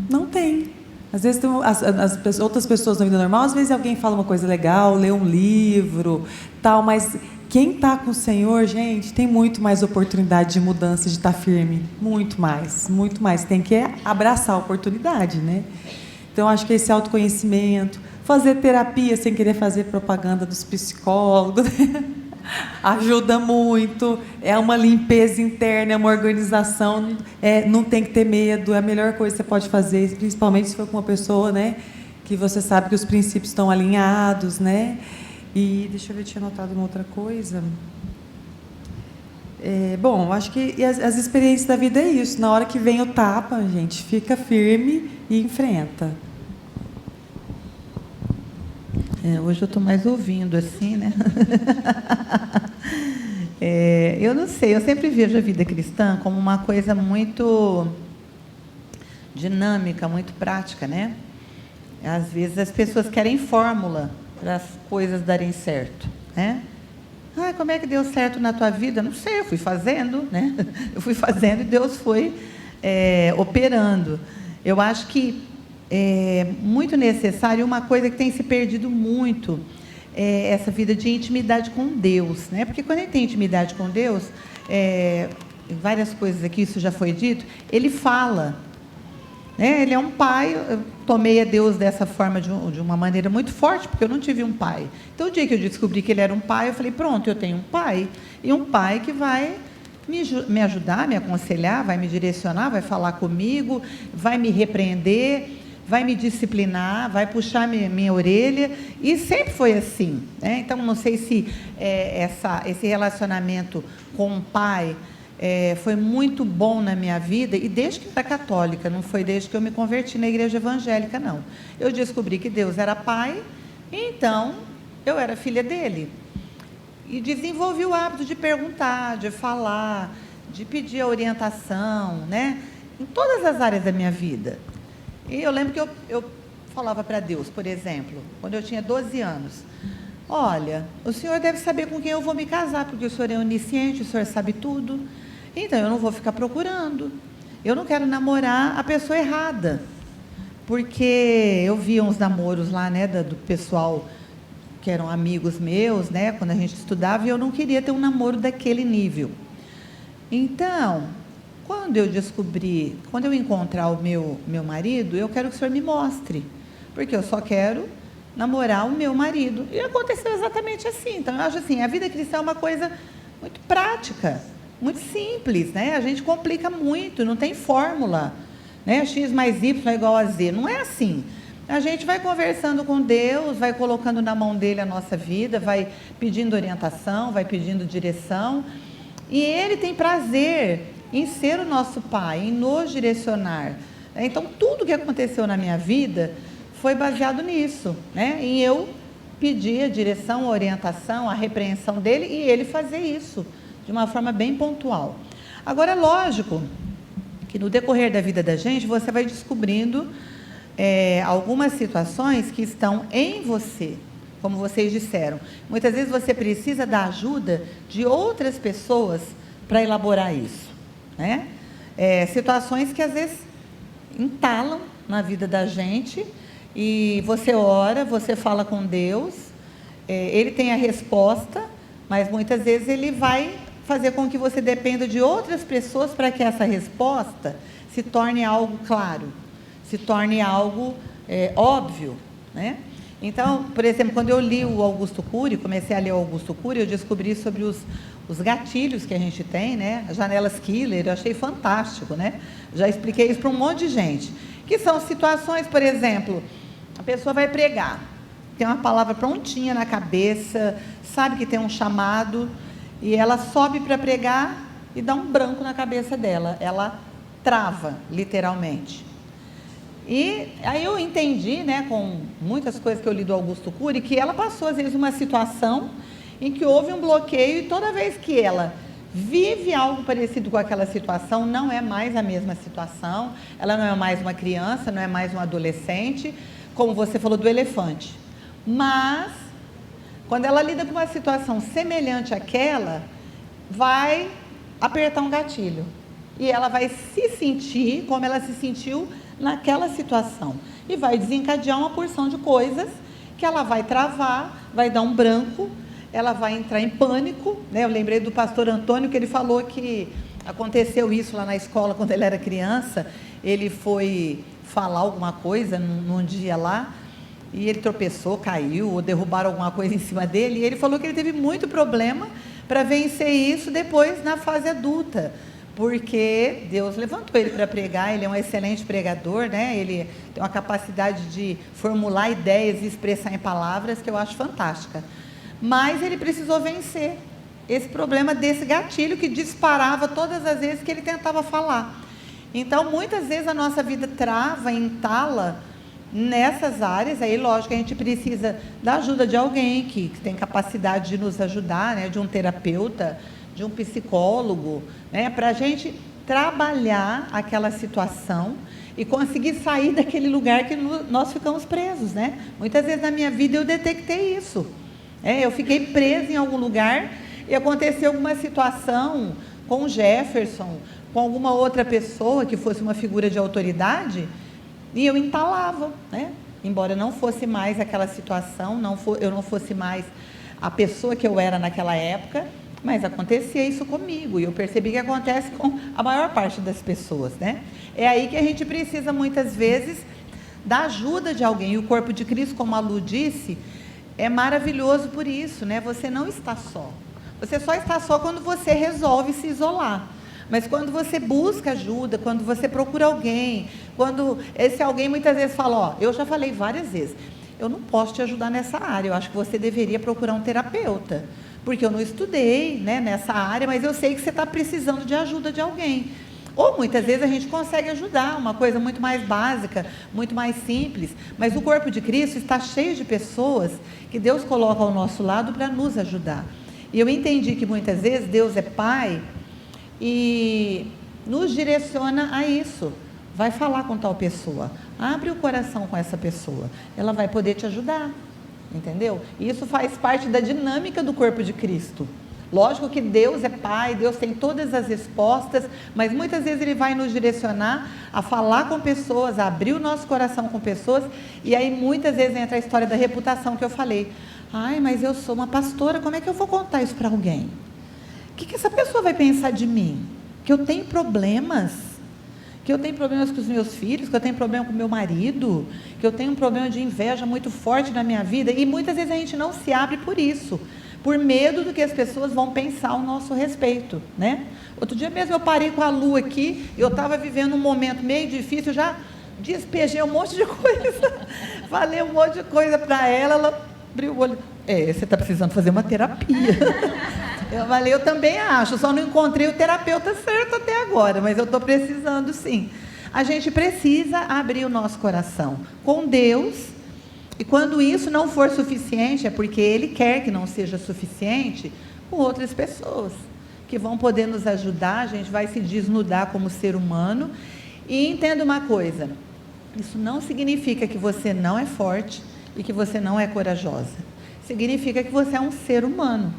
Não têm. Às vezes tem as outras pessoas na vida normal, às vezes alguém fala uma coisa legal, lê um livro, tal, mas quem está com o Senhor, gente, tem muito mais oportunidade de mudança, de estar firme. Muito mais, muito mais. Tem que abraçar a oportunidade, né? Então, acho que esse autoconhecimento, fazer terapia sem querer fazer propaganda dos psicólogos, né? Ajuda muito, é uma limpeza interna, é uma organização, não tem que ter medo, é a melhor coisa que você pode fazer, principalmente se for com uma pessoa, né, que você sabe que os princípios estão alinhados, né? E deixa eu ver, tinha anotado uma outra coisa. Bom, acho que as experiências da vida é isso. Na hora que vem o tapa, a gente fica firme e enfrenta. Hoje eu estou mais ouvindo, assim, né? Eu não sei, eu sempre vejo a vida cristã como uma coisa muito dinâmica, muito prática, né? Às vezes as pessoas querem fórmula para as coisas darem certo, né? Como é que deu certo na tua vida? Não sei, eu fui fazendo, né? Eu fui fazendo e Deus foi operando. Eu acho que é muito necessário uma coisa que tem se perdido muito, essa vida de intimidade com Deus, né? Porque quando a gente tem intimidade com Deus, várias coisas aqui, isso já foi dito, Ele fala, né? Ele é um pai. Eu tomei a Deus dessa forma, de uma maneira muito forte, porque eu não tive um pai. Então, o dia que eu descobri que Ele era um pai, eu falei, pronto, eu tenho um pai, e um pai que vai me ajudar, me aconselhar, vai me direcionar, vai falar comigo, vai me repreender, vai me disciplinar, vai puxar minha orelha, e sempre foi assim, né? Então, não sei se esse relacionamento com o pai foi muito bom na minha vida, e desde que eu era católica, não foi desde que eu me converti na igreja evangélica, não. Eu descobri que Deus era pai, e então eu era filha dele. E desenvolvi o hábito de perguntar, de falar, de pedir a orientação, né? Em todas as áreas da minha vida. E eu lembro que eu falava para Deus, por exemplo, quando eu tinha 12 anos, olha, o senhor deve saber com quem eu vou me casar, porque o senhor é onisciente, o senhor sabe tudo, então eu não vou ficar procurando, eu não quero namorar a pessoa errada, porque eu via uns namoros lá, né, do pessoal que eram amigos meus, né, quando a gente estudava, e eu não queria ter um namoro daquele nível. Então, quando eu encontrar o meu marido, eu quero que o senhor me mostre, porque eu só quero namorar o meu marido. E aconteceu exatamente assim. Então, eu acho assim, a vida cristã é uma coisa muito prática, muito simples, né? A gente complica muito, não tem fórmula, né? X mais Y é igual a Z. Não é assim. A gente vai conversando com Deus, vai colocando na mão dele a nossa vida, vai pedindo orientação, vai pedindo direção. E ele tem prazer em ser o nosso Pai, em nos direcionar. Então, tudo que aconteceu na minha vida foi baseado nisso, né? Em eu pedir a direção, a orientação, a repreensão dele e ele fazer isso de uma forma bem pontual. Agora, é lógico que no decorrer da vida da gente, você vai descobrindo algumas situações que estão em você, como vocês disseram. Muitas vezes você precisa da ajuda de outras pessoas para elaborar isso, né? Situações que às vezes entalam na vida da gente e você ora, você fala com Deus, ele tem a resposta, mas muitas vezes ele vai fazer com que você dependa de outras pessoas para que essa resposta se torne algo claro, se torne algo óbvio, né? Então, por exemplo, quando eu li o Augusto Cury, comecei a ler o Augusto Cury, eu descobri sobre os gatilhos que a gente tem, né? As janelas Killer, eu achei fantástico, né? Já expliquei isso para um monte de gente. Que são situações, por exemplo, a pessoa vai pregar, tem uma palavra prontinha na cabeça, sabe que tem um chamado, e ela sobe para pregar e dá um branco na cabeça dela, ela trava, literalmente. E aí eu entendi, né, com muitas coisas que eu li do Augusto Cury, que ela passou, às vezes, uma situação em que houve um bloqueio e toda vez que ela vive algo parecido com aquela situação, não é mais a mesma situação, ela não é mais uma criança, não é mais um adolescente, como você falou do elefante. Mas, quando ela lida com uma situação semelhante àquela, vai apertar um gatilho. E ela vai se sentir como ela se sentiu naquela situação. E vai desencadear uma porção de coisas que ela vai travar, vai dar um branco, ela vai entrar em pânico, né? Eu lembrei do pastor Antônio, que ele falou que aconteceu isso lá na escola quando ele era criança. Ele foi falar alguma coisa num dia lá, e ele tropeçou, caiu, ou derrubaram alguma coisa em cima dele, e ele falou que ele teve muito problema para vencer isso depois na fase adulta, porque Deus levantou ele para pregar, ele é um excelente pregador, né? Ele tem uma capacidade de formular ideias e expressar em palavras que eu acho fantástica. Mas ele precisou vencer esse problema desse gatilho que disparava todas as vezes que ele tentava falar. Então, muitas vezes a nossa vida trava, entala nessas áreas. Aí, lógico, a gente precisa da ajuda de alguém que tem capacidade de nos ajudar, né? De um terapeuta, de um psicólogo, né? Para a gente trabalhar aquela situação e conseguir sair daquele lugar que nós ficamos presos, né? Muitas vezes na minha vida eu detectei isso. Eu fiquei presa em algum lugar e aconteceu alguma situação com o Jefferson, com alguma outra pessoa que fosse uma figura de autoridade, e eu entalava, né? Embora não fosse mais aquela situação, eu não fosse mais a pessoa que eu era naquela época, mas acontecia isso comigo, e eu percebi que acontece com a maior parte das pessoas, né? É aí que a gente precisa, muitas vezes, da ajuda de alguém. E o corpo de Cristo, como a Lu disse, é maravilhoso por isso, né? Você não está só. Você só está só quando você resolve se isolar. Mas quando você busca ajuda, quando você procura alguém, quando esse alguém muitas vezes fala, eu já falei várias vezes, eu não posso te ajudar nessa área, eu acho que você deveria procurar um terapeuta, porque eu não estudei, né, nessa área, mas eu sei que você está precisando de ajuda de alguém. Ou muitas vezes a gente consegue ajudar, uma coisa muito mais básica, muito mais simples, mas o corpo de Cristo está cheio de pessoas que Deus coloca ao nosso lado para nos ajudar. E eu entendi que muitas vezes Deus é Pai e nos direciona a isso. Vai falar com tal pessoa, abre o coração com essa pessoa, ela vai poder te ajudar, entendeu? E isso faz parte da dinâmica do corpo de Cristo. Lógico que Deus é Pai, Deus tem todas as respostas, mas muitas vezes Ele vai nos direcionar a falar com pessoas, a abrir o nosso coração com pessoas, e aí muitas vezes entra a história da reputação que eu falei. Ai, mas eu sou uma pastora, como é que eu vou contar isso para alguém? O que essa pessoa vai pensar de mim? Que eu tenho problemas? Que eu tenho problemas com os meus filhos, que eu tenho problema com o meu marido, que eu tenho um problema de inveja muito forte na minha vida, e muitas vezes a gente não se abre por isso, por medo do que as pessoas vão pensar ao nosso respeito, né? Outro dia mesmo eu parei com a Lu aqui, eu estava vivendo um momento meio difícil, já despejei um monte de coisa, falei um monte de coisa para ela abriu o olho. Você está precisando fazer uma terapia. Eu falei, eu também acho, só não encontrei o terapeuta certo até agora, mas eu estou precisando sim. A gente precisa abrir o nosso coração com Deus, e quando isso não for suficiente, é porque Ele quer que não seja suficiente, com outras pessoas, que vão poder nos ajudar, a gente vai se desnudar como ser humano. E entenda uma coisa, isso não significa que você não é forte e que você não é corajosa. Significa que você é um ser humano,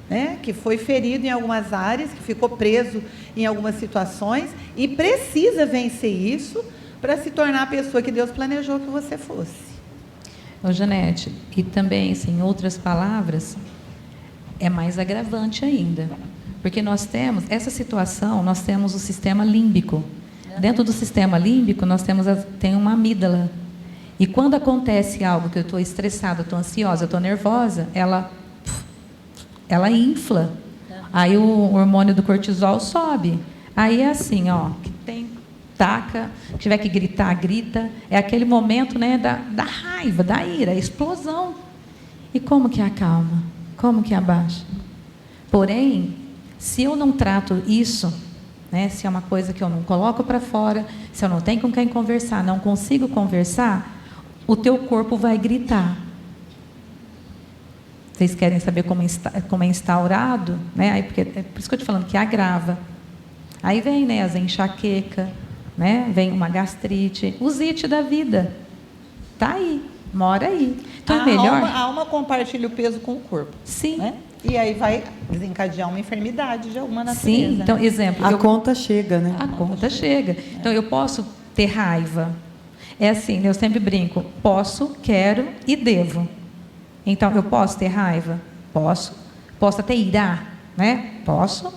né? Que foi ferido em algumas áreas, que ficou preso em algumas situações e precisa vencer isso para se tornar a pessoa que Deus planejou que você fosse. Ô, Janete, e também, assim, em outras palavras, é mais agravante ainda, porque nós temos essa situação, nós temos o sistema límbico. Dentro do sistema límbico, nós tem uma amígdala. E quando acontece algo que eu estou estressada, estou ansiosa, estou nervosa, ela infla. Aí o hormônio do cortisol sobe. Aí é assim, ó, que taca, tiver que gritar, grita. É aquele momento, né, da raiva, da ira, a explosão. E como que acalma? Como que abaixa? Porém, se eu não trato isso, né, se é uma coisa que eu não coloco para fora, se eu não tenho com quem conversar, não consigo conversar, o teu corpo vai gritar. Vocês querem saber como é instaurado? Né? Aí, porque, é por isso que eu estou falando que agrava. Aí vem, né, as enxaqueca, né? Vem uma gastrite, o zite da vida. Está aí, mora aí. Então, melhor... A alma compartilha o peso com o corpo. Sim. Né? E aí vai desencadear uma enfermidade de alguma natureza. Sim, então, exemplo... A conta chega, né? A conta chega. Então, eu posso ter raiva. É assim, eu sempre brinco, posso, quero e devo. Então, eu posso ter raiva? Posso. Posso até irar, né? Posso,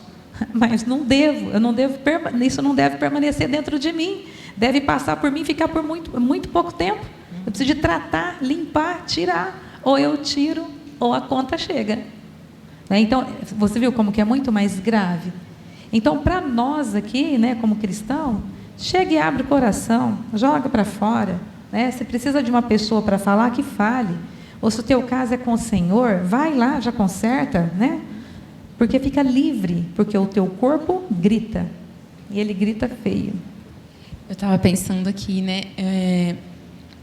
mas não devo. Eu não devo, isso não deve permanecer dentro de mim. Deve passar por mim e ficar por muito pouco tempo. Eu preciso de tratar, limpar, tirar. Ou eu tiro, ou a conta chega. Então, você viu como que é muito mais grave? Então, para nós aqui, né, como cristão, chega e abre o coração, joga para fora. Né? Se precisa de uma pessoa para falar, que fale. Ou se o teu caso é com o Senhor, vai lá, já conserta, né? Porque fica livre, porque o teu corpo grita. E ele grita feio. Eu estava pensando aqui, né?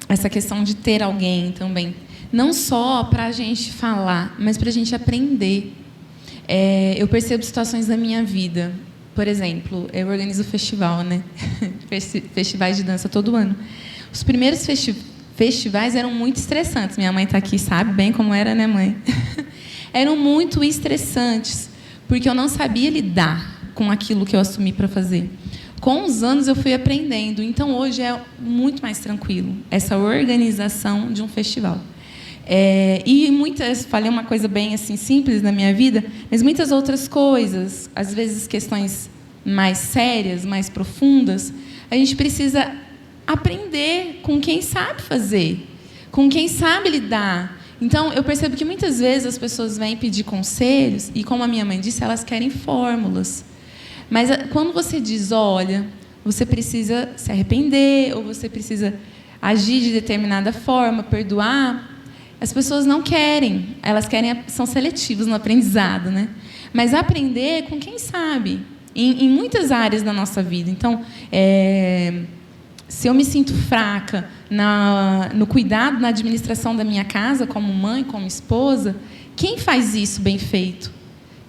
Essa questão de ter alguém também. Não só para a gente falar, mas para a gente aprender. Eu percebo situações na minha vida. Por exemplo, eu organizo festival, né? Festivais de dança todo ano. Os primeiros festivais eram muito estressantes. Minha mãe está aqui, sabe bem como era, né, mãe? Eram muito estressantes, porque eu não sabia lidar com aquilo que eu assumi para fazer. Com os anos, eu fui aprendendo. Então, hoje é muito mais tranquilo, essa organização de um festival. Falei uma coisa bem assim simples na minha vida, mas muitas outras coisas, às vezes questões mais sérias, mais profundas, a gente precisa aprender com quem sabe fazer, com quem sabe lidar. Então, eu percebo que muitas vezes as pessoas vêm pedir conselhos e, como a minha mãe disse, elas querem fórmulas. Mas quando você diz, olha, você precisa se arrepender ou você precisa agir de determinada forma, perdoar, as pessoas não querem. Elas querem, são seletivas no aprendizado, né? Mas aprender com quem sabe, em muitas áreas da nossa vida. Então, se eu me sinto fraca no cuidado, na administração da minha casa, como mãe, como esposa, quem faz isso bem feito?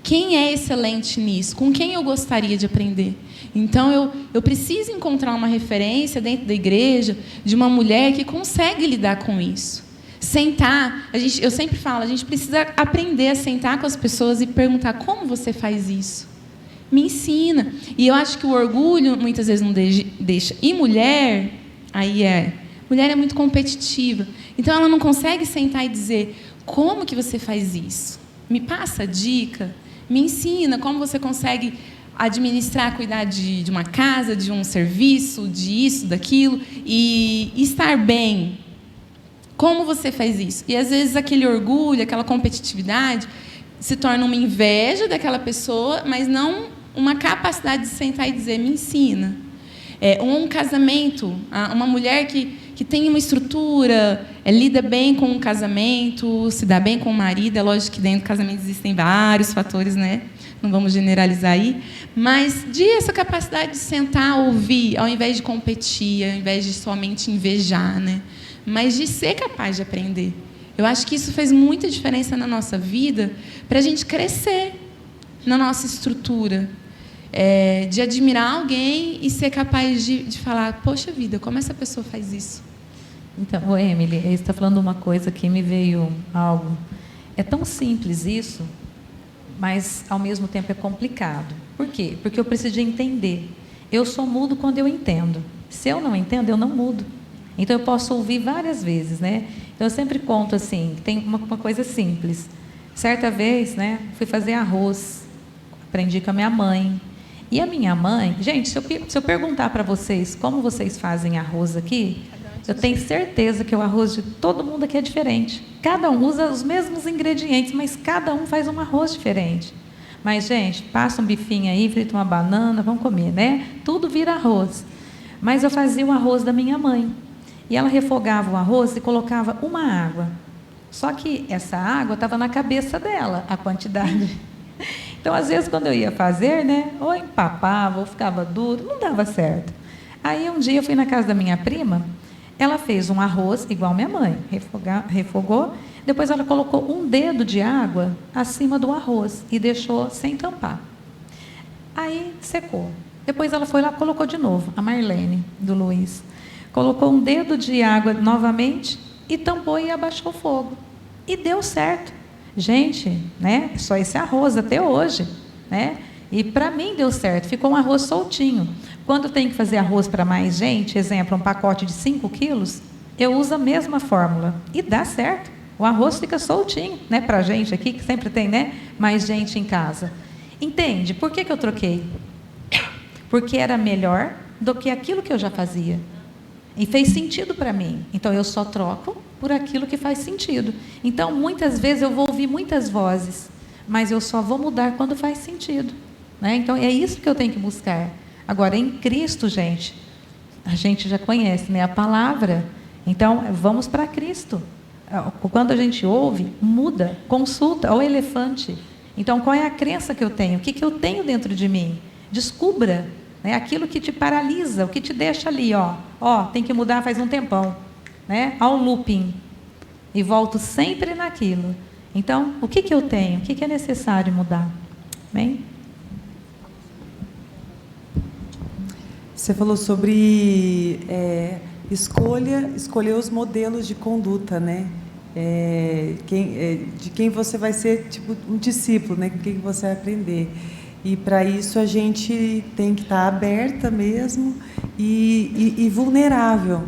Quem é excelente nisso? Com quem eu gostaria de aprender? Então, eu preciso encontrar uma referência dentro da igreja de uma mulher que consegue lidar com isso. Sentar, eu sempre falo, a gente precisa aprender a sentar com as pessoas e perguntar, como você faz isso? Me ensina. E eu acho que o orgulho, muitas vezes, não deixa. E mulher, mulher é muito competitiva. Então, ela não consegue sentar e dizer, como que você faz isso? Me passa a dica, me ensina como você consegue administrar, cuidar de uma casa, de um serviço, de isso, daquilo, e estar bem. Como você faz isso? E, às vezes, aquele orgulho, aquela competitividade, se torna uma inveja daquela pessoa, mas não uma capacidade de sentar e dizer, me ensina. Um casamento, uma mulher que tem uma estrutura, lida bem com o casamento, se dá bem com o marido. É lógico que dentro do casamento existem vários fatores, né? Não vamos generalizar aí, mas essa capacidade de sentar, ouvir, ao invés de competir, ao invés de somente invejar, né? Mas de ser capaz de aprender. Eu acho que isso fez muita diferença na nossa vida, para a gente crescer na nossa estrutura. De admirar alguém e ser capaz de falar, poxa vida, como essa pessoa faz isso? Então, Emily, você está falando uma coisa que me veio algo. É tão simples isso, mas ao mesmo tempo é complicado. Por quê? Porque eu preciso de entender. Eu só mudo quando eu entendo. Se eu não entendo, eu não mudo. Então eu posso ouvir várias vezes, né? Então eu sempre conto assim, tem uma coisa simples. Certa vez, né, fui fazer arroz, aprendi com a minha mãe. E a minha mãe, gente, se eu perguntar para vocês como vocês fazem arroz aqui, eu tenho certeza que o arroz de todo mundo aqui é diferente. Cada um usa os mesmos ingredientes, mas cada um faz um arroz diferente. Mas, gente, passa um bifinho aí, frita uma banana, vamos comer, né? Tudo vira arroz. Mas eu fazia o arroz da minha mãe. E ela refogava o arroz e colocava uma água. Só que essa água estava na cabeça dela, a quantidade. Então, às vezes, quando eu ia fazer, né, ou empapava, ou ficava duro, não dava certo. Aí, um dia, eu fui na casa da minha prima, ela fez um arroz, igual minha mãe, refogou, depois ela colocou um dedo de água acima do arroz e deixou sem tampar. Aí, secou. Depois, ela foi lá e colocou de novo, a Marlene, do Luiz. Colocou um dedo de água novamente e tampou e abaixou o fogo. E deu certo. Gente, né? Só esse arroz até hoje, né? E para mim deu certo, ficou um arroz soltinho. Quando tem que fazer arroz para mais gente, exemplo, um pacote de 5 quilos, eu uso a mesma fórmula e dá certo. O arroz fica soltinho, né? Para a gente aqui, que sempre tem, né, mais gente em casa. Entende? Por que eu troquei? Porque era melhor do que aquilo que eu já fazia. E fez sentido para mim. Então, eu só troco por aquilo que faz sentido. Então, muitas vezes eu vou ouvir muitas vozes, mas eu só vou mudar quando faz sentido, né? Então, é isso que eu tenho que buscar. Agora, em Cristo, gente, a gente já conhece, né, a palavra. Então, vamos para Cristo. Quando a gente ouve, muda, consulta, o elefante. Então, qual é a crença que eu tenho? O que eu tenho dentro de mim? Descubra, né, aquilo que te paralisa, o que te deixa ali, tem que mudar faz um tempão, né? Ao looping. E volto sempre naquilo. Então, o que eu tenho? O que é necessário mudar? Bem? Você falou sobre escolher os modelos de conduta, né? De quem você vai ser, tipo, um discípulo, né? Com quem você vai aprender. E para isso a gente tem que estar aberta mesmo e vulnerável.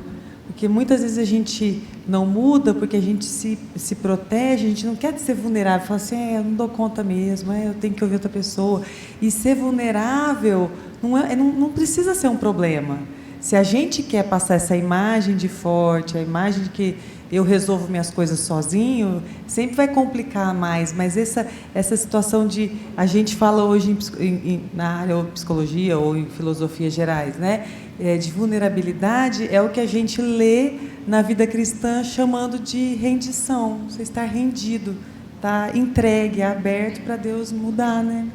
Porque muitas vezes a gente não muda porque a gente se protege, a gente não quer ser vulnerável, fala assim, eu não dou conta mesmo, eu tenho que ouvir outra pessoa. E ser vulnerável não precisa ser um problema. Se a gente quer passar essa imagem de forte, a imagem de que eu resolvo minhas coisas sozinho, sempre vai complicar mais. Mas essa situação de... A gente fala hoje na área ou psicologia ou em filosofias gerais, né? De vulnerabilidade, é o que a gente lê na vida cristã chamando de rendição. Você está rendido, está entregue, aberto para Deus mudar, né?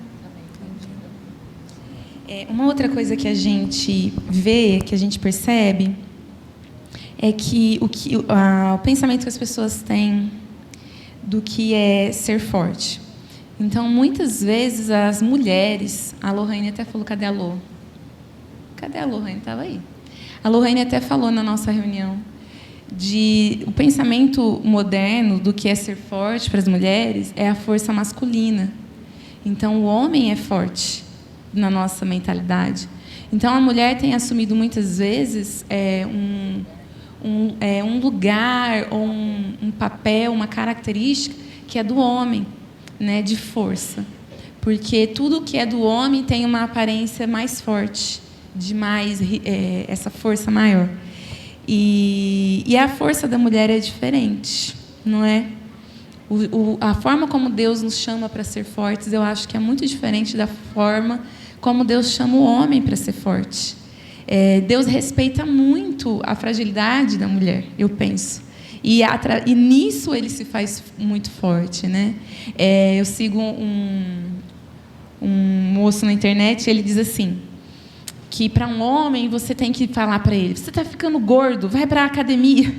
Uma outra coisa que a gente vê, que a gente percebe, é que o pensamento que as pessoas têm do que é ser forte. Então, muitas vezes, as mulheres... A Lohane até falou, cadê a Lô? Cadê a Lohane? Estava aí. A Lohane até falou na nossa reunião o pensamento moderno do que é ser forte para as mulheres é a força masculina. Então, o homem é forte na nossa mentalidade. Então, a mulher tem assumido muitas vezes um lugar ou um papel, uma característica que é do homem, né, de força. Porque tudo que é do homem tem uma aparência mais forte, de mais essa força maior. E a força da mulher é diferente, não é? A forma como Deus nos chama para ser fortes, eu acho que é muito diferente da forma como Deus chama o homem para ser forte. Deus respeita muito a fragilidade da mulher, eu penso. E nisso ele se faz muito forte, né? Eu sigo um moço na internet, ele diz assim, que para um homem você tem que falar para ele, você está ficando gordo, vai para a academia.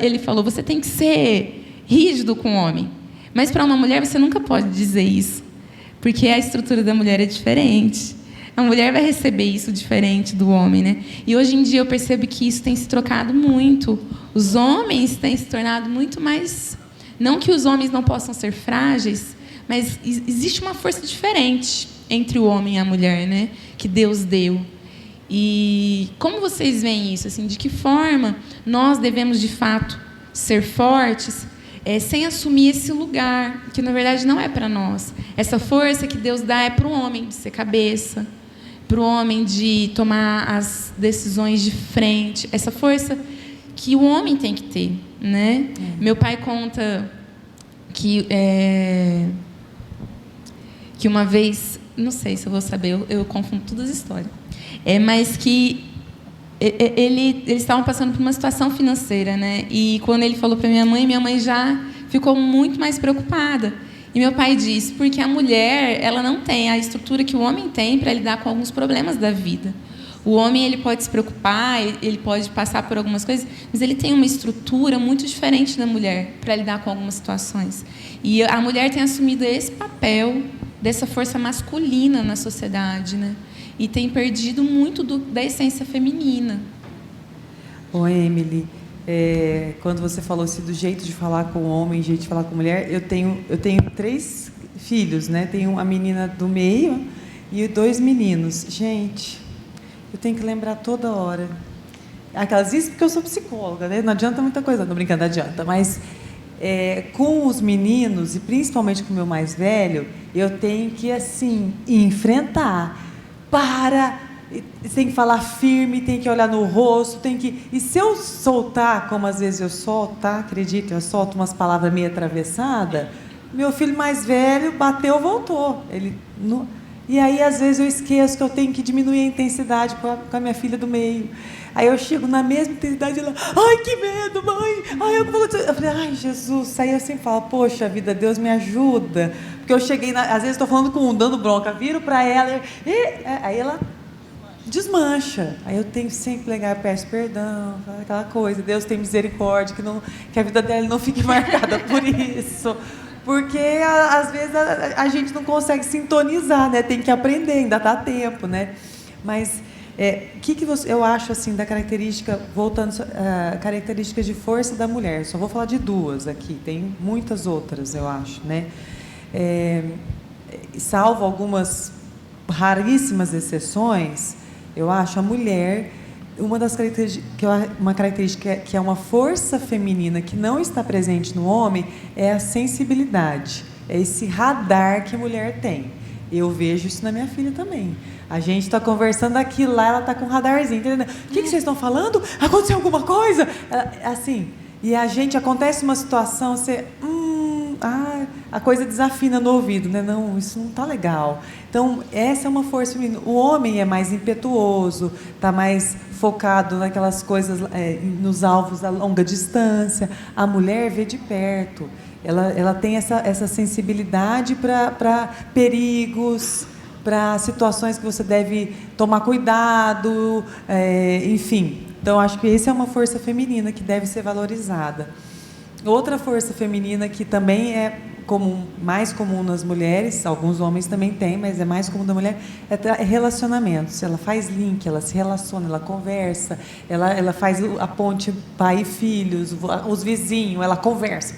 Ele falou, você tem que ser rígido com o homem. Mas para uma mulher você nunca pode dizer isso, porque a estrutura da mulher é diferente. A mulher vai receber isso diferente do homem, né? E hoje em dia eu percebo que isso tem se trocado muito. Os homens têm se tornado muito mais... Não que os homens não possam ser frágeis, mas existe uma força diferente entre o homem e a mulher, né? Que Deus deu. E como vocês veem isso? Assim, de que forma nós devemos, de fato, ser fortes, sem assumir esse lugar, que, na verdade, não é para nós. Essa força que Deus dá é para o homem de ser cabeça, para o homem de tomar as decisões de frente, essa força que o homem tem que ter, né? Meu pai conta que uma vez, não sei se eu vou saber, eu confundo todas as histórias, mas que eles estavam passando por uma situação financeira, né? E quando ele falou para minha mãe já ficou muito mais preocupada. E meu pai disse, porque a mulher, ela não tem a estrutura que o homem tem para lidar com alguns problemas da vida. O homem, ele pode se preocupar, ele pode passar por algumas coisas, mas ele tem uma estrutura muito diferente da mulher para lidar com algumas situações. E a mulher tem assumido esse papel dessa força masculina na sociedade, né? E tem perdido muito da essência feminina. Ô, Emily, quando você falou assim, do jeito de falar com o homem, jeito de falar com a mulher, eu tenho 3 filhos, né? Tenho a menina do meio e 2 meninos. Gente, eu tenho que lembrar toda hora. Isso porque eu sou psicóloga, né? Não adianta muita coisa, não brincando, adianta. Mas com os meninos, e principalmente com o meu mais velho, eu tenho que, assim, enfrentar. Tem que falar firme, tem que olhar no rosto, e se eu soltar, como às vezes eu solto, tá? Acredita, eu solto umas palavras meio atravessadas, meu filho mais velho bateu, voltou. E aí, às vezes, eu esqueço que eu tenho que diminuir a intensidade com a minha filha do meio. Aí eu chego na mesma intensidade e ela, ai, que medo, mãe! Eu falei, ai, Jesus. Aí eu sempre falo, poxa vida, Deus me ajuda. Porque eu cheguei, às vezes estou falando com um, dando bronca, viro para ela, aí ela desmancha. Aí eu tenho sempre que pegar, peço perdão, aquela coisa, Deus tem misericórdia, que a vida dela não fique marcada por isso. Porque, às vezes, a gente não consegue sintonizar, né? Tem que aprender, ainda dá tempo, né? Mas, eu acho, assim, da característica, voltando, características de força da mulher, só vou falar de 2 aqui, tem muitas outras, eu acho, né? Salvo algumas raríssimas exceções, eu acho a mulher uma característica que é uma força feminina que não está presente no homem é a sensibilidade, é esse radar que a mulher tem. Eu vejo isso na minha filha também. A gente está conversando aqui, lá ela está com um radarzinho, entendeu? O que vocês estão falando? Aconteceu alguma coisa? Assim, e acontece uma situação, você... a coisa desafina no ouvido, né? Não, isso não está legal. Então, essa é uma força feminina. O homem é mais impetuoso, está mais focado naquelas coisas, nos alvos a longa distância. A mulher vê de perto. Ela tem essa sensibilidade para perigos, para situações que você deve tomar cuidado, enfim. Então, acho que essa é uma força feminina que deve ser valorizada. Outra força feminina que também é mais comum nas mulheres, alguns homens também têm, mas é mais comum da mulher, é relacionamentos. Ela faz link, ela se relaciona, ela conversa, ela faz a ponte pai e filhos, os vizinhos, ela conversa.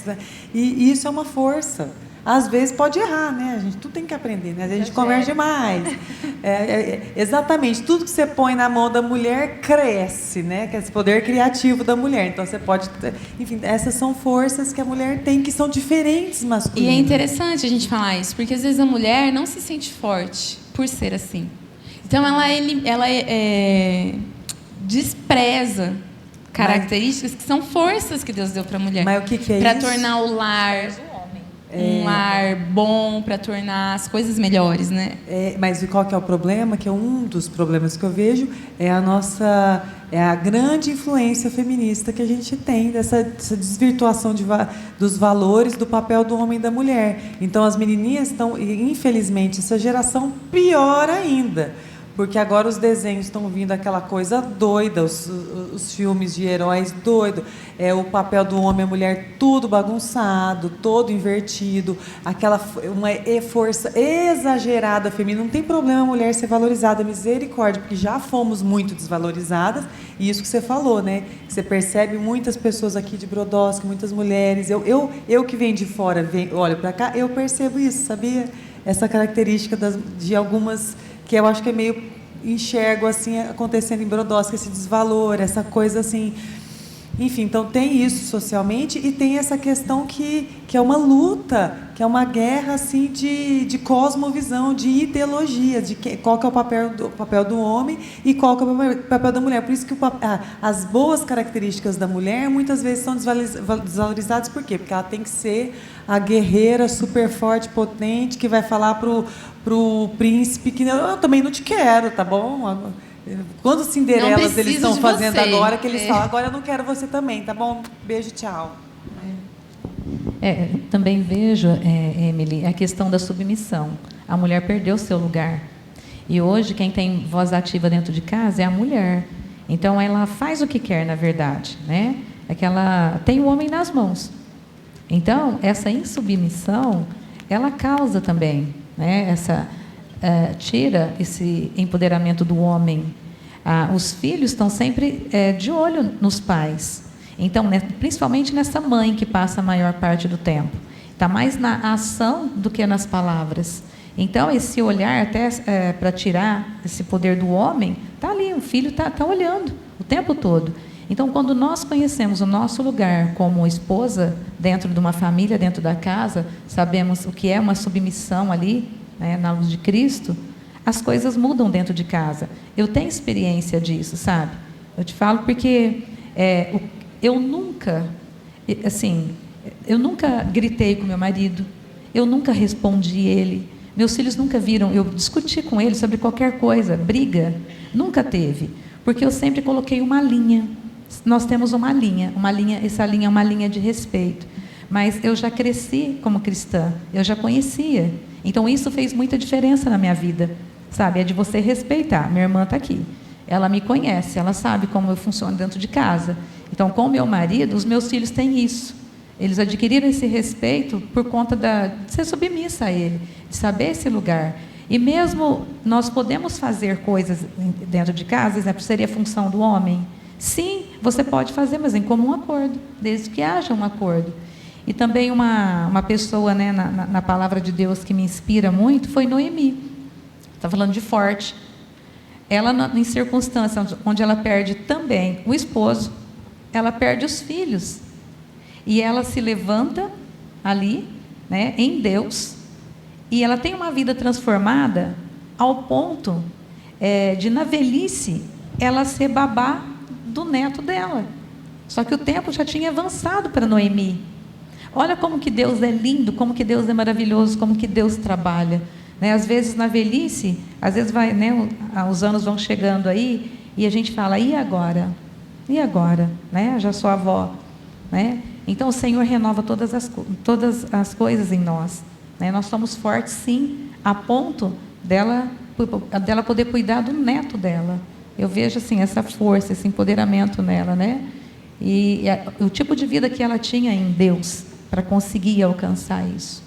Né? E isso é uma força. Às vezes pode errar, né? A gente tudo tem que aprender, né? A gente conversa demais. Exatamente. Tudo que você põe na mão da mulher cresce, né? Que é esse poder criativo da mulher. Então você pode... Enfim, essas são forças que a mulher tem, que são diferentes masculinas. E é interessante a gente falar isso, porque às vezes a mulher não se sente forte por ser assim. Então ela despreza características que são forças que Deus deu para a mulher. Mas o que é isso? Para tornar o lar... um lar bom para tornar as coisas melhores, né? Mas qual que é o problema? Que é um dos problemas que eu vejo é a grande influência feminista que a gente tem dessa desvirtuação dos valores do papel do homem e da mulher. Então as menininhas estão, infelizmente, essa geração pior ainda. Porque agora os desenhos estão vindo aquela coisa doida, os filmes de heróis doidos, o papel do homem e a mulher tudo bagunçado, todo invertido, uma força exagerada feminina. Não tem problema a mulher ser valorizada, misericórdia, porque já fomos muito desvalorizadas, e isso que você falou, né? Você percebe muitas pessoas aqui de Brodowski, muitas mulheres. Eu que venho de fora, olho para cá, eu percebo isso, sabia? Essa característica de algumas que eu acho que é meio enxergo assim acontecendo em Brodowski, esse desvalor, essa coisa assim, enfim, então tem isso socialmente e tem essa questão que é uma luta, que é uma guerra assim de cosmovisão, de ideologia, de qual que é o papel do homem e qual que é o papel da mulher. Por isso que as boas características da mulher muitas vezes são desvalorizadas. Por quê? Porque ela tem que ser a guerreira super forte, potente, que vai falar pro príncipe que eu também não te quero, tá bom? Quando Cinderelas eles estão fazendo agora, que eles falam, agora eu não quero você também, tá bom? Beijo, tchau. Também vejo, Emily, a questão da submissão. A mulher perdeu seu lugar. E hoje quem tem voz ativa dentro de casa é a mulher. Então ela faz o que quer, na verdade, né? É que ela tem o homem nas mãos. Então essa insubmissão, ela causa também, né? Tira esse empoderamento do homem. Os filhos estão sempre de olho nos pais. Então, principalmente nessa mãe que passa a maior parte do tempo. Está mais na ação do que nas palavras. Então, esse olhar, até para tirar esse poder do homem, está ali, o filho está olhando o tempo todo. Então, quando nós conhecemos o nosso lugar como esposa, dentro de uma família, dentro da casa, sabemos o que é uma submissão ali, né, na luz de Cristo, as coisas mudam dentro de casa. Eu tenho experiência disso, sabe? Eu te falo porque eu nunca gritei com meu marido, eu nunca respondi ele, meus filhos nunca viram eu discutir com ele sobre qualquer coisa, briga, nunca teve, porque eu sempre coloquei uma linha. Nós temos uma linha, essa linha é uma linha de respeito, mas eu já cresci como cristã, eu já conhecia, então isso fez muita diferença na minha vida, sabe? É de você respeitar. Minha irmã está aqui, ela me conhece, ela sabe como eu funciono dentro de casa. Então, com o meu marido, os meus filhos têm isso. Eles adquiriram esse respeito por conta de ser submissa a ele, de saber esse lugar. E mesmo nós podemos fazer coisas dentro de casa, exemplo, seria a função do homem? Sim, você pode fazer, mas em comum acordo, desde que haja um acordo. E também uma pessoa, né, na palavra de Deus que me inspira muito foi Noemi. Está falando de forte. Ela, em circunstâncias onde ela perde também o esposo, ela perde os filhos. E ela se levanta ali, né, em Deus, e ela tem uma vida transformada ao ponto de, na velhice, ela ser babá do neto dela. Só que o tempo já tinha avançado para Noemi. Olha como que Deus é lindo, como que Deus é maravilhoso, como que Deus trabalha. Né? Às vezes na velhice, às vezes né, os anos vão chegando aí, e a gente fala, e agora? E agora? Né? Já sou avó. Né? Então o Senhor renova todas as coisas em nós. Né? Nós somos fortes, sim, a ponto dela poder cuidar do neto dela. Eu vejo assim, essa força, esse empoderamento nela. Né? E o tipo de vida que ela tinha em Deus, para conseguir alcançar isso.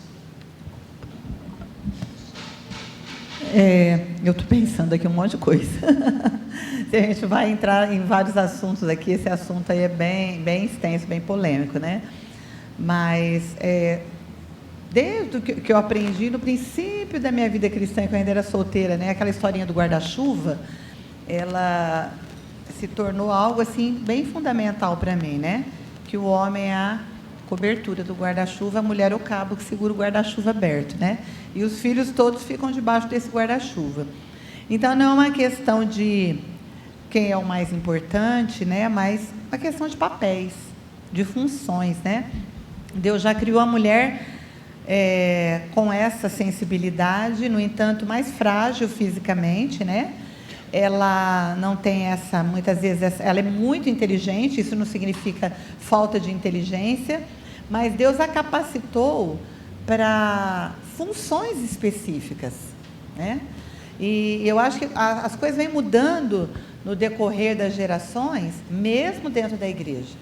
Eu estou pensando aqui um monte de coisa. Se a gente vai entrar em vários assuntos aqui, esse assunto aí é bem extenso, bem polêmico, né? Mas, desde que eu aprendi no princípio da minha vida cristã, que eu ainda era solteira, né? Aquela historinha do guarda-chuva, ela se tornou algo assim bem fundamental para mim, né? Que o homem é a cobertura do guarda-chuva, a mulher é o cabo que segura o guarda-chuva aberto, né? E os filhos todos ficam debaixo desse guarda-chuva. Então, não é uma questão de quem é o mais importante, né? Mas uma questão de papéis, de funções, né? Deus já criou a mulher com essa sensibilidade, no entanto, mais frágil fisicamente, né? Ela não tem essa, muitas vezes, ela é muito inteligente, isso não significa falta de inteligência, mas Deus a capacitou para funções específicas, né? E eu acho que as coisas vêm mudando no decorrer das gerações, mesmo dentro da igreja.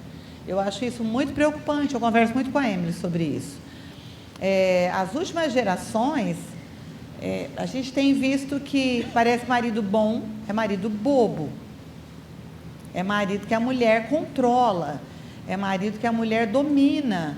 Eu acho isso muito preocupante, eu converso muito com a Emily sobre isso. As últimas gerações, a gente tem visto que parece marido bom, é marido bobo. É marido que a mulher controla, é marido que a mulher domina.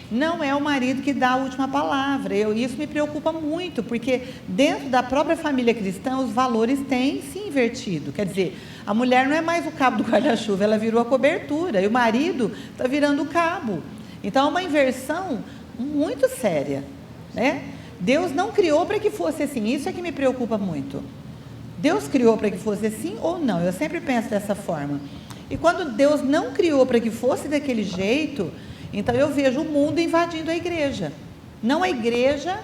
Não é o marido que dá a última palavra. Isso me preocupa muito, porque dentro da própria família cristã, os valores têm se invertido. Quer dizer, a mulher não é mais o cabo do guarda-chuva, ela virou a cobertura, e o marido está virando o cabo. Então, é uma inversão muito séria, né? Deus não criou para que fosse assim, isso é que me preocupa muito. Deus criou para que fosse assim ou não? Eu sempre penso dessa forma. E quando Deus não criou para que fosse daquele jeito, então eu vejo o mundo invadindo a igreja, não a igreja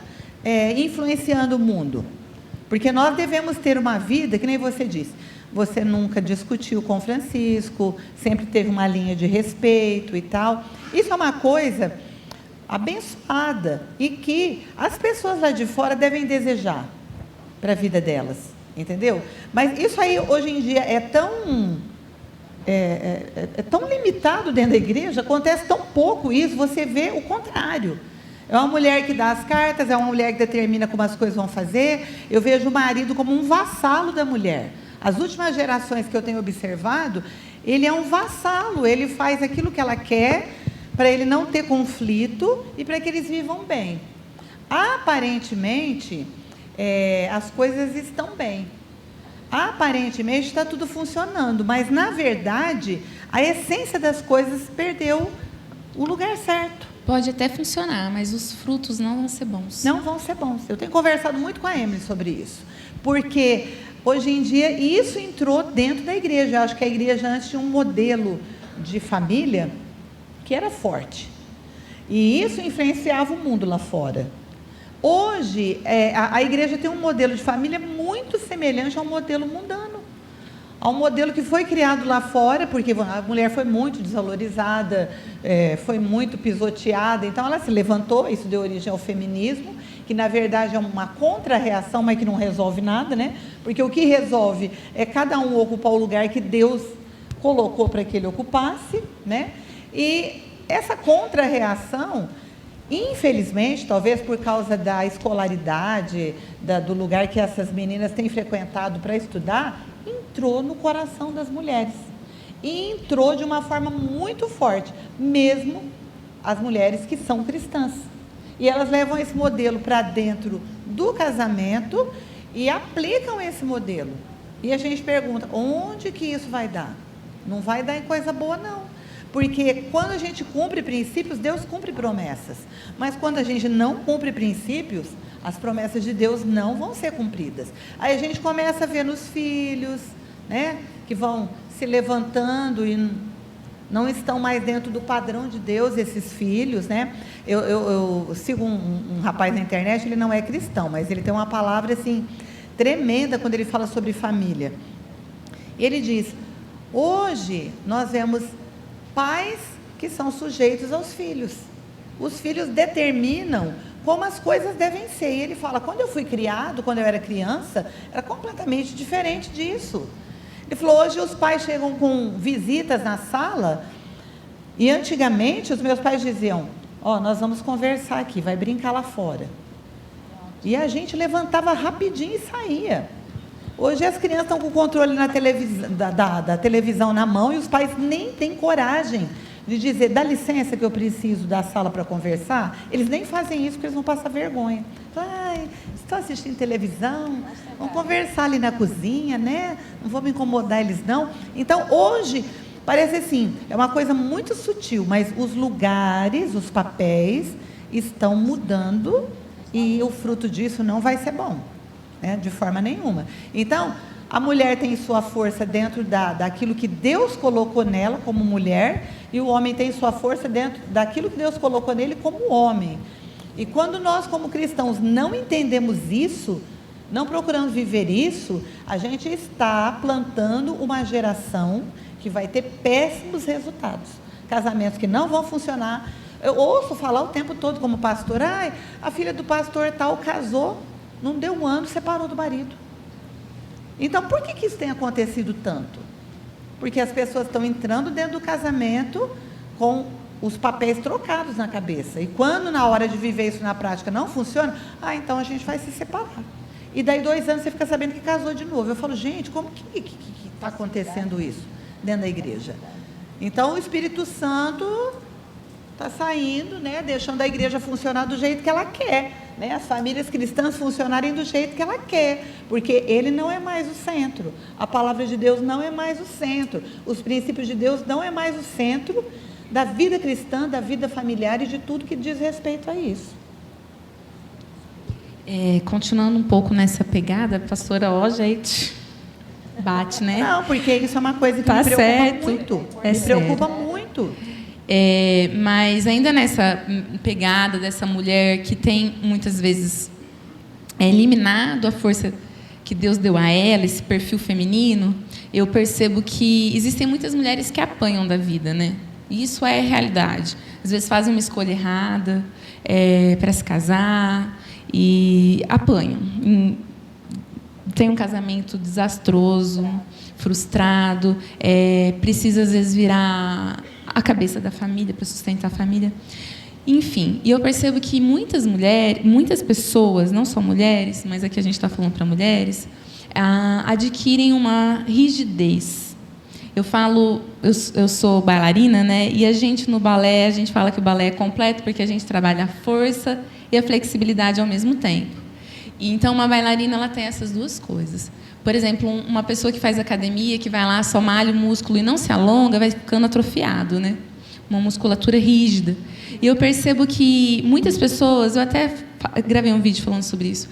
influenciando o mundo, porque nós devemos ter uma vida, que nem você disse, você nunca discutiu com Francisco, sempre teve uma linha de respeito e tal. Isso é uma coisa abençoada e que as pessoas lá de fora devem desejar para a vida delas, entendeu? Mas isso aí hoje em dia é tão limitado dentro da igreja, acontece tão pouco isso, você vê o contrário. É uma mulher que dá as cartas, é uma mulher que determina como as coisas vão fazer. Eu vejo o marido como um vassalo da mulher. As últimas gerações que eu tenho observado, ele é um vassalo, ele faz aquilo que ela quer, para ele não ter conflito e para que eles vivam bem. Aparentemente, as coisas estão bem. Aparentemente está tudo funcionando, mas na verdade, a essência das coisas perdeu o lugar certo. Pode até funcionar, mas os frutos não vão ser bons. Não vão ser bons. Eu tenho conversado muito com a Emily sobre isso, porque hoje em dia isso entrou dentro da igreja. Eu acho que a igreja antes tinha um modelo de família que era forte, e isso influenciava o mundo lá fora. Hoje, a igreja tem um modelo de família muito semelhante ao modelo mundano, ao modelo que foi criado lá fora, porque a mulher foi muito desvalorizada, foi muito pisoteada, então ela se levantou, isso deu origem ao feminismo, que na verdade é uma contra-reação, mas que não resolve nada, né? Porque o que resolve é cada um ocupar o lugar que Deus colocou para que ele ocupasse, né? E essa contra-reação, infelizmente, talvez por causa da escolaridade, do lugar que essas meninas têm frequentado para estudar, entrou no coração das mulheres. E entrou de uma forma muito forte, mesmo as mulheres que são cristãs. E elas levam esse modelo para dentro do casamento e aplicam esse modelo. E a gente pergunta, onde que isso vai dar? Não vai dar em coisa boa, não. Porque quando a gente cumpre princípios, Deus cumpre promessas. Mas quando a gente não cumpre princípios, as promessas de Deus não vão ser cumpridas. Aí a gente começa a ver nos filhos, né, que vão se levantando e não estão mais dentro do padrão de Deus, esses filhos, né? Eu sigo um rapaz na internet, ele não é cristão, mas ele tem uma palavra assim tremenda quando ele fala sobre família. Ele diz: hoje nós vemos pais que são sujeitos aos filhos. Os filhos determinam como as coisas devem ser. E ele fala, quando eu fui criado, quando eu era criança, era completamente diferente disso. Ele falou, hoje os pais chegam com visitas na sala, e antigamente os meus pais diziam, nós vamos conversar aqui, vai brincar lá fora. E a gente levantava rapidinho e saía. Hoje as crianças estão com o controle da televisão na mão e os pais nem têm coragem de dizer, dá licença que eu preciso da sala para conversar. Eles nem fazem isso porque eles vão passar vergonha. Estou assistindo televisão, vamos conversar ali na cozinha, né? Não vou me incomodar eles não. Então hoje parece assim, é uma coisa muito sutil, mas os lugares, os papéis estão mudando e o fruto disso não vai ser bom. De forma nenhuma. Então, a mulher tem sua força dentro daquilo que Deus colocou nela como mulher, e o homem tem sua força dentro daquilo que Deus colocou nele como homem. E quando nós, como cristãos, não entendemos isso, não procuramos viver isso, a gente está plantando uma geração que vai ter péssimos resultados. Casamentos que não vão funcionar. Eu ouço falar o tempo todo como pastor, a filha do pastor tal casou, não deu um ano, separou do marido. Então, por que isso tem acontecido tanto? Porque as pessoas estão entrando dentro do casamento com os papéis trocados na cabeça. E quando, na hora de viver isso na prática, não funciona, então a gente vai se separar. E daí 2 anos você fica sabendo que casou de novo. Eu falo, gente, como que está acontecendo isso dentro da igreja? Então, o Espírito Santo está saindo, né, deixando a igreja funcionar do jeito que ela quer, né, as famílias cristãs funcionarem do jeito que ela quer, porque ele não é mais o centro, a palavra de Deus não é mais o centro, os princípios de Deus não é mais o centro da vida cristã, da vida familiar e de tudo que diz respeito a isso. Continuando um pouco nessa pegada, pastora, gente, bate, né? Não, porque isso é uma coisa que Tá me preocupa certo. muito, É me preocupa sério. muito. Mas ainda nessa pegada dessa mulher que tem, muitas vezes, eliminado a força que Deus deu a ela, esse perfil feminino, eu percebo que existem muitas mulheres que apanham da vida, né? E isso é realidade. Às vezes fazem uma escolha errada para se casar e apanham. Tem um casamento desastroso, frustrado, precisa, às vezes, virar a cabeça da família para sustentar a família. Enfim, e eu percebo que muitas mulheres, muitas pessoas, não só mulheres, mas aqui a gente está falando para mulheres, adquirem uma rigidez. Eu sou bailarina, né? E a gente no balé, a gente fala que o balé é completo porque a gente trabalha a força e a flexibilidade ao mesmo tempo. E então uma bailarina, ela tem essas duas coisas. Por exemplo, uma pessoa que faz academia, que vai lá, só malha o músculo e não se alonga, vai ficando atrofiado, né? Uma musculatura rígida. E eu percebo que muitas pessoas, eu até gravei um vídeo falando sobre isso,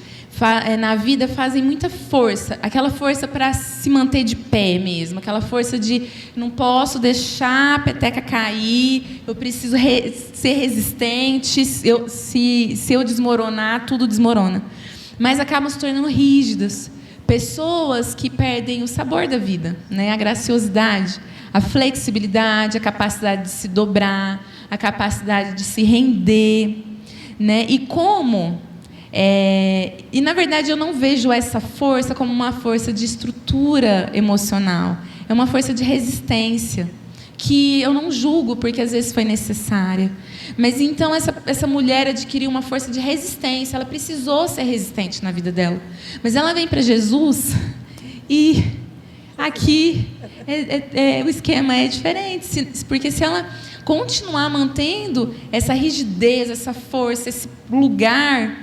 na vida fazem muita força, aquela força para se manter de pé mesmo, aquela força de não posso deixar a peteca cair, eu preciso ser resistente, se eu desmoronar, tudo desmorona. Mas acabam se tornando rígidas. Pessoas que perdem o sabor da vida, né? A graciosidade, a flexibilidade, a capacidade de se dobrar, a capacidade de se render, né? E, na verdade, eu não vejo essa força como uma força de estrutura emocional. É uma força de resistência, que eu não julgo, porque às vezes foi necessária. Mas, então, essa mulher adquiriu uma força de resistência. Ela precisou ser resistente na vida dela. Mas ela vem para Jesus e aqui o esquema é diferente. Porque se ela continuar mantendo essa rigidez, essa força, esse lugar,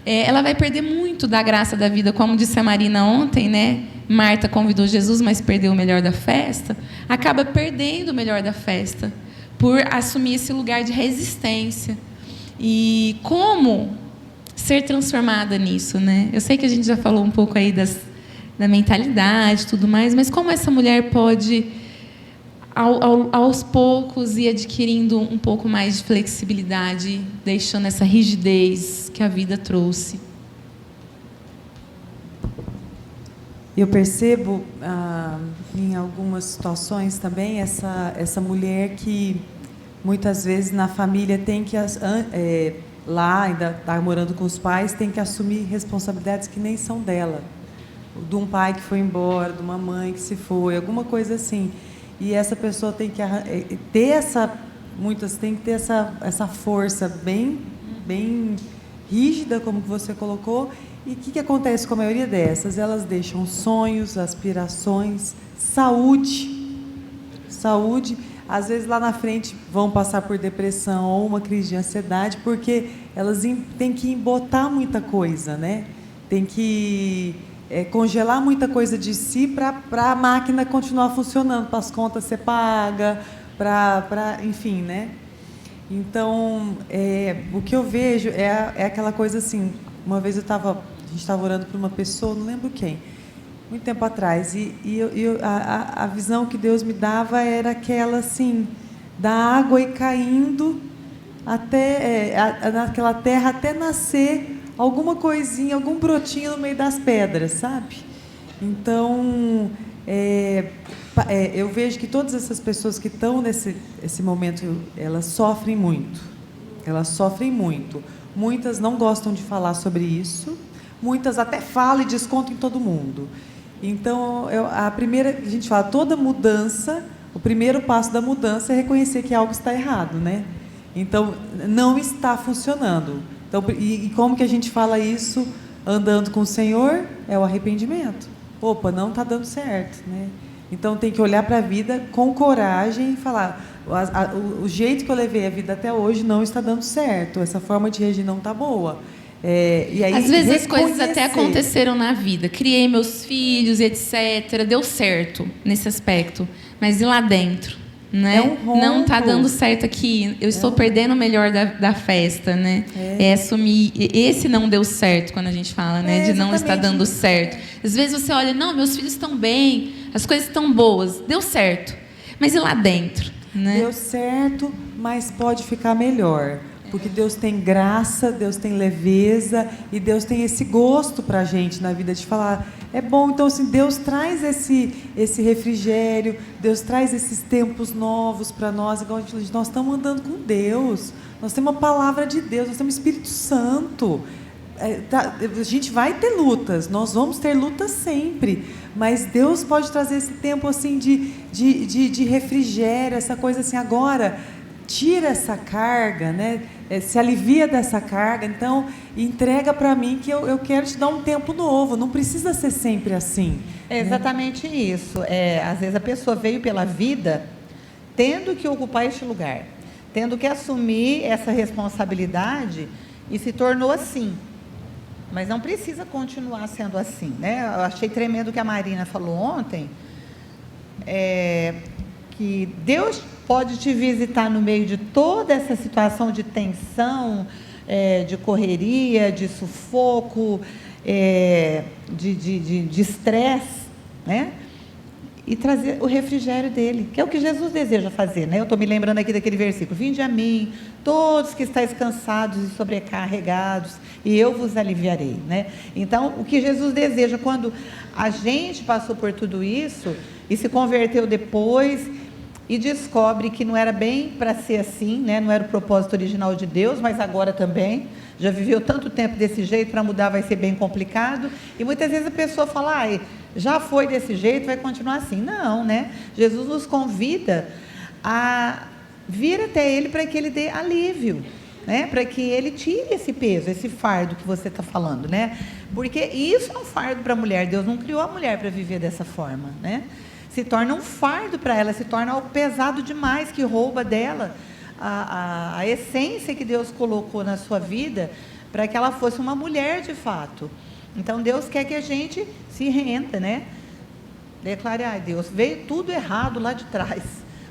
ela vai perder muito da graça da vida. Como disse a Marina ontem, né? Marta convidou Jesus, mas perdeu o melhor da festa. Acaba perdendo o melhor da festa por assumir esse lugar de resistência. E como ser transformada nisso, né? Eu sei que a gente já falou um pouco aí da mentalidade e tudo mais, mas como essa mulher pode, aos poucos, ir adquirindo um pouco mais de flexibilidade, deixando essa rigidez que a vida trouxe? Eu percebo em algumas situações também essa mulher que muitas vezes na família tem que lá ainda está morando com os pais, tem que assumir responsabilidades que nem são dela, de um pai que foi embora, de uma mãe que se foi, alguma coisa assim. E essa pessoa tem que ter muitas têm que ter essa força bem rígida, como você colocou. E o que acontece com a maioria dessas? Elas deixam sonhos, aspirações, saúde. Às vezes, lá na frente, vão passar por depressão ou uma crise de ansiedade, porque elas têm que embotar muita coisa, né? Tem que congelar muita coisa de si para a máquina continuar funcionando, para as contas ser paga, enfim, né? Então, o que eu vejo é aquela coisa assim. Uma vez a gente estava orando por uma pessoa, não lembro quem, muito tempo atrás, e a visão que Deus me dava era aquela assim, da água ir caindo naquela terra até nascer alguma coisinha, algum brotinho no meio das pedras, sabe? Então, eu vejo que todas essas pessoas que estão nesse momento, elas sofrem muito. Elas sofrem muito. Muitas não gostam de falar sobre isso, muitas até falam e descontam em todo mundo. Então, a gente fala, toda mudança, o primeiro passo da mudança é reconhecer que algo está errado, né? Então, não está funcionando. Então, e como que a gente fala isso andando com o Senhor? É o arrependimento. Opa, não está dando certo, né? Então, tem que olhar para a vida com coragem e falar, o jeito que eu levei a vida até hoje não está dando certo, essa forma de reagir não está boa. E aí, às vezes as coisas até aconteceram na vida. Criei meus filhos, etc. Deu certo nesse aspecto. Mas e lá dentro? Né? Não está dando certo aqui. Eu estou perdendo o melhor da festa. Né? É assumir. Esse não deu certo, quando a gente fala, né? De não estar dando certo. Às vezes você olha, não, meus filhos estão bem, as coisas estão boas. Deu certo. Mas e lá dentro? Né? Deu certo, mas pode ficar melhor. Porque Deus tem graça, Deus tem leveza e Deus tem esse gosto para a gente na vida de falar, é bom. Então, assim, Deus traz esse refrigério, Deus traz esses tempos novos para nós. Igual a gente diz, nós estamos andando com Deus, nós temos uma palavra de Deus, nós temos o Espírito Santo. A gente vai ter lutas, nós vamos ter lutas sempre, mas Deus pode trazer esse tempo assim de refrigério, essa coisa assim, agora tira essa carga, né? Se alivia dessa carga, então entrega para mim que eu quero te dar um tempo novo, não precisa ser sempre assim. É exatamente isso. Às vezes a pessoa veio pela vida tendo que ocupar este lugar, tendo que assumir essa responsabilidade e se tornou assim. Mas não precisa continuar sendo assim, né? Eu achei tremendo o que a Marina falou ontem, que Deus pode te visitar no meio de toda essa situação de tensão, de correria, de sufoco, de estresse, né? E trazer o refrigério dele, que é o que Jesus deseja fazer, né? Eu estou me lembrando aqui daquele versículo, vinde a mim, todos que estáis cansados e sobrecarregados, e eu vos aliviarei, né? Então, o que Jesus deseja, quando a gente passou por tudo isso, e se converteu depois, e descobre que não era bem para ser assim, né? Não era o propósito original de Deus, mas agora também, já viveu tanto tempo desse jeito, para mudar vai ser bem complicado, e muitas vezes a pessoa fala, já foi desse jeito, vai continuar assim. Não, né? Jesus nos convida a vir até Ele para que Ele dê alívio, né? Para que Ele tire esse peso, esse fardo que você está falando, né? Porque isso é um fardo para a mulher, Deus não criou a mulher para viver dessa forma, né? Se torna um fardo para ela, se torna algo pesado demais, que rouba dela a essência que Deus colocou na sua vida, para que ela fosse uma mulher de fato. Então, Deus quer que a gente se renda, né? Declare, Deus, veio tudo errado lá de trás,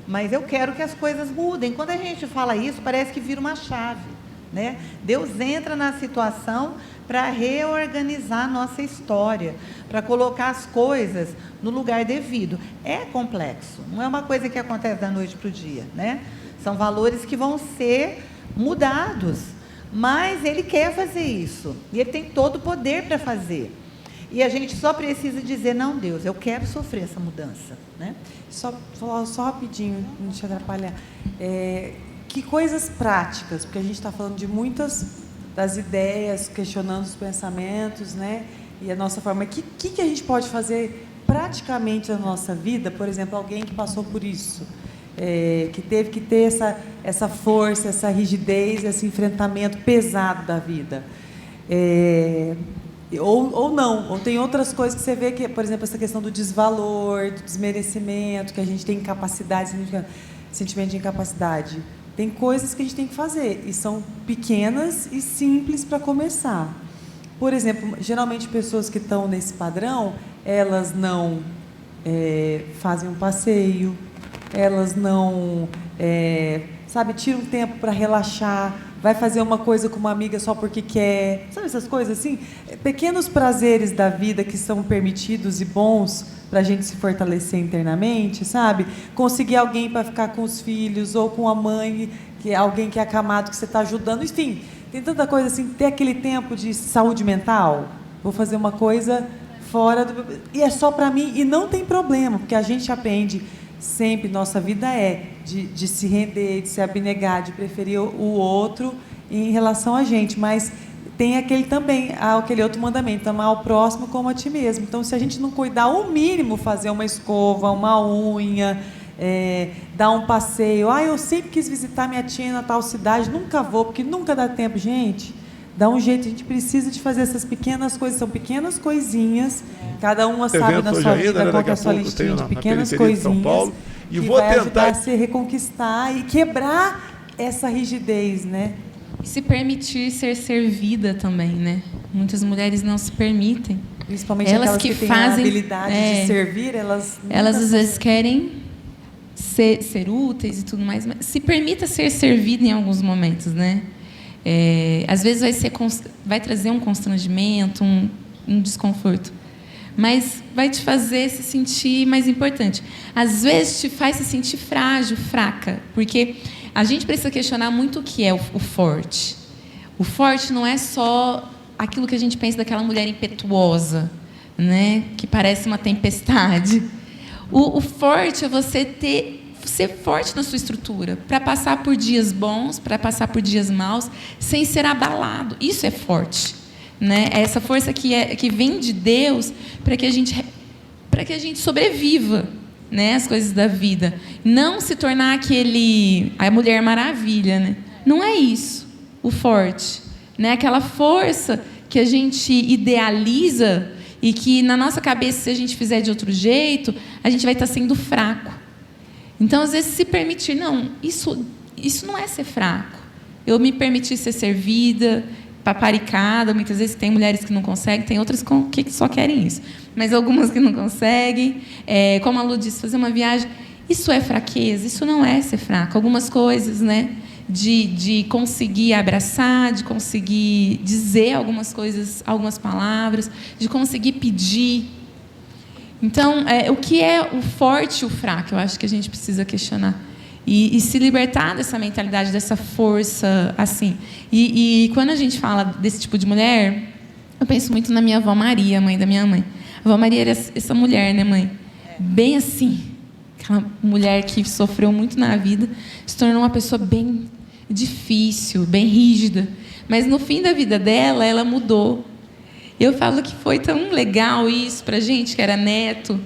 mas eu quero que as coisas mudem. Quando a gente fala isso, parece que vira uma chave, né? Deus entra na situação para reorganizar a nossa história, para colocar as coisas no lugar devido. É complexo, não é uma coisa que acontece da noite para o dia, né? São valores que vão ser mudados, mas Ele quer fazer isso, e Ele tem todo o poder para fazer, e a gente só precisa dizer, não, Deus, eu quero sofrer essa mudança, né? Só rapidinho, não te atrapalhar, que coisas práticas, porque a gente está falando de muitas das ideias, questionando os pensamentos, né? E a nossa forma, que a gente pode fazer praticamente na nossa vida, por exemplo, alguém que passou por isso, que teve que ter essa força, essa rigidez, esse enfrentamento pesado da vida. Ou não, ou tem outras coisas que você vê que, por exemplo, essa questão do desvalor, do desmerecimento, que a gente tem incapacidade, sentimento de incapacidade. Tem coisas que a gente tem que fazer, e são pequenas e simples para começar. Por exemplo, geralmente pessoas que estão nesse padrão, elas não fazem um passeio, elas não, tiram um tempo para relaxar, vai fazer uma coisa com uma amiga só porque quer, sabe essas coisas assim? Pequenos prazeres da vida que são permitidos e bons para a gente se fortalecer internamente, sabe? Conseguir alguém para ficar com os filhos ou com a mãe, que é alguém que é acamado, que você está ajudando. Enfim, tem tanta coisa assim, ter aquele tempo de saúde mental. Vou fazer uma coisa fora do... E é só para mim, e não tem problema, porque a gente aprende sempre, nossa vida é de se render, de se abnegar, de preferir o outro em relação a gente, mas tem aquele outro mandamento, amar o próximo como a ti mesmo. Então, se a gente não cuidar o mínimo, fazer uma escova, uma unha, dar um passeio, eu sempre quis visitar minha tia na tal cidade, nunca vou, porque nunca dá tempo. Gente, dá um jeito, a gente precisa de fazer essas pequenas coisas, são pequenas coisinhas, cada uma sabe na sua vida qual que é a sua listinha de pequenas coisinhas, e que vai ajudar a se reconquistar e quebrar essa rigidez, né? E se permitir ser servida também, né? Muitas mulheres não se permitem. Principalmente elas aquelas que têm a habilidade de servir, elas às vezes querem ser úteis e tudo mais, mas se permita ser servida em alguns momentos, né? Às vezes vai trazer um constrangimento, um desconforto, mas vai te fazer se sentir mais importante. Às vezes te faz se sentir frágil, fraca, porque a gente precisa questionar muito o que é o forte. O forte não é só aquilo que a gente pensa daquela mulher impetuosa, né, que parece uma tempestade. O forte é você ser forte na sua estrutura, para passar por dias bons, para passar por dias maus, sem ser abalado. Isso é forte, né? É essa força que vem de Deus para que a gente sobreviva, né, as coisas da vida. Não se tornar a Mulher Maravilha, né? Não é isso, o forte, né? Aquela força que a gente idealiza e que na nossa cabeça, se a gente fizer de outro jeito, a gente vai estar sendo fraco. Então, às vezes, se permitir, não, isso não é ser fraco. Eu me permitir ser servida, paparicada, muitas vezes tem mulheres que não conseguem, tem outras que só querem isso, mas algumas que não conseguem. Como a Lu disse, fazer uma viagem, isso é fraqueza, isso não é ser fraco. Algumas coisas, né, de conseguir abraçar, de conseguir dizer algumas coisas, algumas palavras, de conseguir pedir. Então, o que é o forte e o fraco? Eu acho que a gente precisa questionar. E se libertar dessa mentalidade, dessa força, assim. E quando a gente fala desse tipo de mulher, eu penso muito na minha avó Maria, mãe da minha mãe. A avó Maria era essa mulher, né, mãe? Bem assim. Aquela mulher que sofreu muito na vida, se tornou uma pessoa bem difícil, bem rígida. Mas, no fim da vida dela, ela mudou. Eu falo que foi tão legal isso para a gente, que era neto.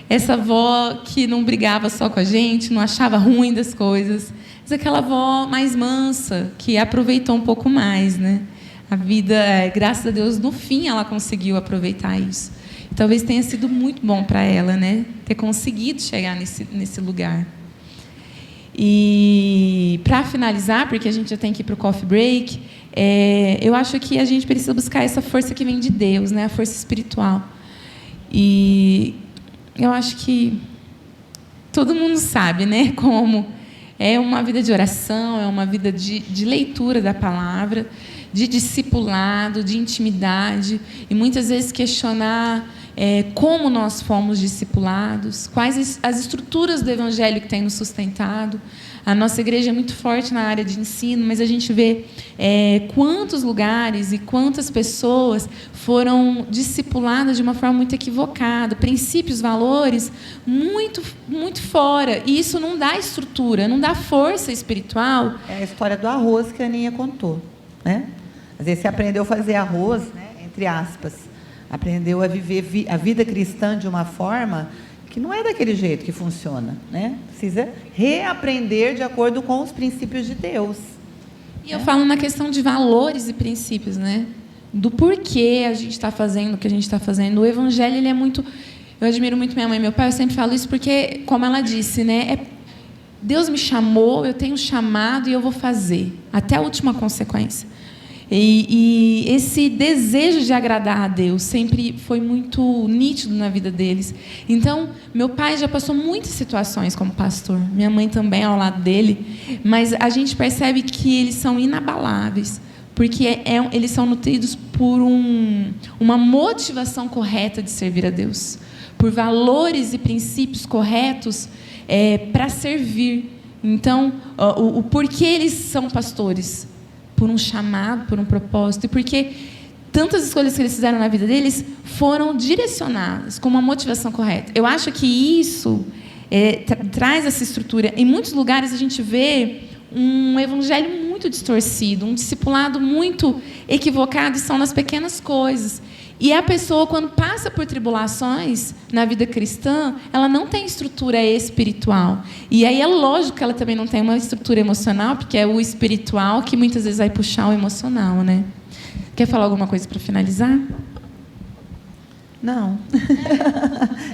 Essa avó que não brigava só com a gente, não achava ruim das coisas. Mas aquela avó mais mansa, que aproveitou um pouco mais, né? A vida, graças a Deus, no fim ela conseguiu aproveitar isso. E talvez tenha sido muito bom para ela, né? Ter conseguido chegar nesse lugar. E, para finalizar, porque a gente já tem que ir para o coffee break, eu acho que a gente precisa buscar essa força que vem de Deus, né? A força espiritual. E eu acho que todo mundo sabe, né, como é uma vida de oração, é uma vida de leitura da palavra, de discipulado, de intimidade, e muitas vezes questionar como nós fomos discipulados, quais as estruturas do Evangelho que tem nos sustentado. A nossa igreja é muito forte na área de ensino, mas a gente vê quantos lugares e quantas pessoas foram discipuladas de uma forma muito equivocada, princípios, valores muito, muito fora. E isso não dá estrutura, não dá força espiritual. É a história do arroz que a Aninha contou, né? Às vezes você aprendeu a fazer arroz, né, entre aspas, aprendeu a viver a vida cristã de uma forma que não é daquele jeito que funciona, né? Precisa reaprender de acordo com os princípios de Deus. E eu falo na questão de valores e princípios, né? Do porquê a gente está fazendo o que a gente está fazendo. O Evangelho, ele é muito... Eu admiro muito minha mãe e meu pai, eu sempre falo isso porque, como ela disse, né? Deus me chamou, eu tenho chamado e eu vou fazer, até a última consequência. E esse desejo de agradar a Deus sempre foi muito nítido na vida deles. Então, meu pai já passou muitas situações como pastor, minha mãe também ao lado dele, mas a gente percebe que eles são inabaláveis, porque eles são nutridos por uma motivação correta de servir a Deus, por valores e princípios corretos para servir, Então, o porquê eles são pastores? Por um chamado, por um propósito. E porque tantas escolhas que eles fizeram na vida deles foram direcionadas com uma motivação correta. Eu acho que isso traz essa estrutura. Em muitos lugares a gente vê um evangelho muito distorcido, um discipulado muito equivocado, e são nas pequenas coisas. E a pessoa, quando passa por tribulações na vida cristã, ela não tem estrutura espiritual. E aí é lógico que ela também não tem uma estrutura emocional, porque é o espiritual que muitas vezes vai puxar o emocional, né? Quer falar alguma coisa para finalizar? Não.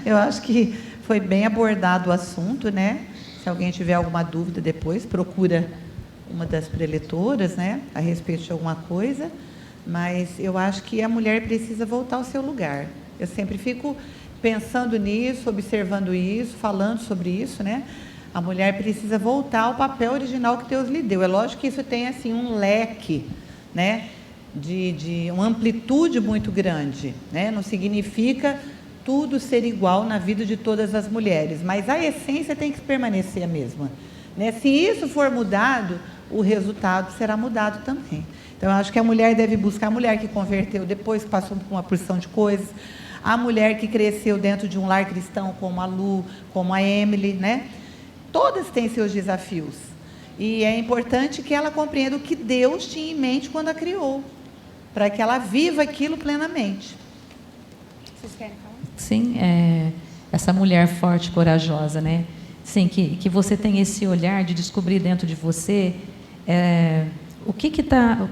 Eu acho que foi bem abordado o assunto, né? Se alguém tiver alguma dúvida depois, procura uma das preletoras, né, a respeito de alguma coisa. Mas eu acho que a mulher precisa voltar ao seu lugar. Eu sempre fico pensando nisso, observando isso, falando sobre isso, né? A mulher precisa voltar ao papel original que Deus lhe deu. É lógico que isso tem assim um leque, né, de uma amplitude muito grande, né? Não significa tudo ser igual na vida de todas as mulheres, mas a essência tem que permanecer a mesma, né? Se isso for mudado, o resultado será mudado também. Então, eu acho que a mulher deve buscar, a mulher que converteu depois, que passou por uma porção de coisas, a mulher que cresceu dentro de um lar cristão, como a Lu, como a Emily, né? Todas têm seus desafios. E é importante que ela compreenda o que Deus tinha em mente quando a criou, para que ela viva aquilo plenamente. Vocês querem falar? Sim, essa mulher forte, corajosa, né? Sim, que você tem esse olhar de descobrir dentro de você o que está,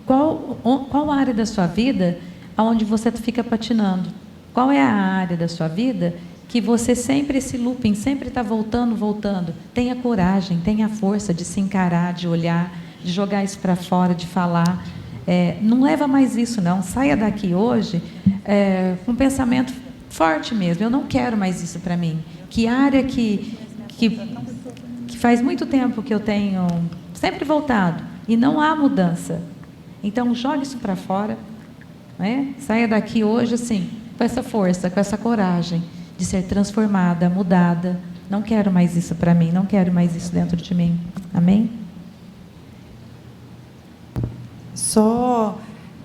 qual área da sua vida onde você fica patinando. Qual é a área da sua vida que você sempre, esse looping, sempre está voltando. Tenha coragem, tenha força de se encarar, de olhar, de jogar isso para fora, de falar. Não leva mais isso, não. Saia daqui hoje com um pensamento forte mesmo. Eu não quero mais isso para mim. Que área que faz muito tempo que eu tenho sempre voltado e não há mudança. Então, jogue isso para fora, né? Saia daqui hoje assim, com essa força, com essa coragem de ser transformada, mudada. Não quero mais isso para mim, não quero mais isso dentro de mim. Amém? Só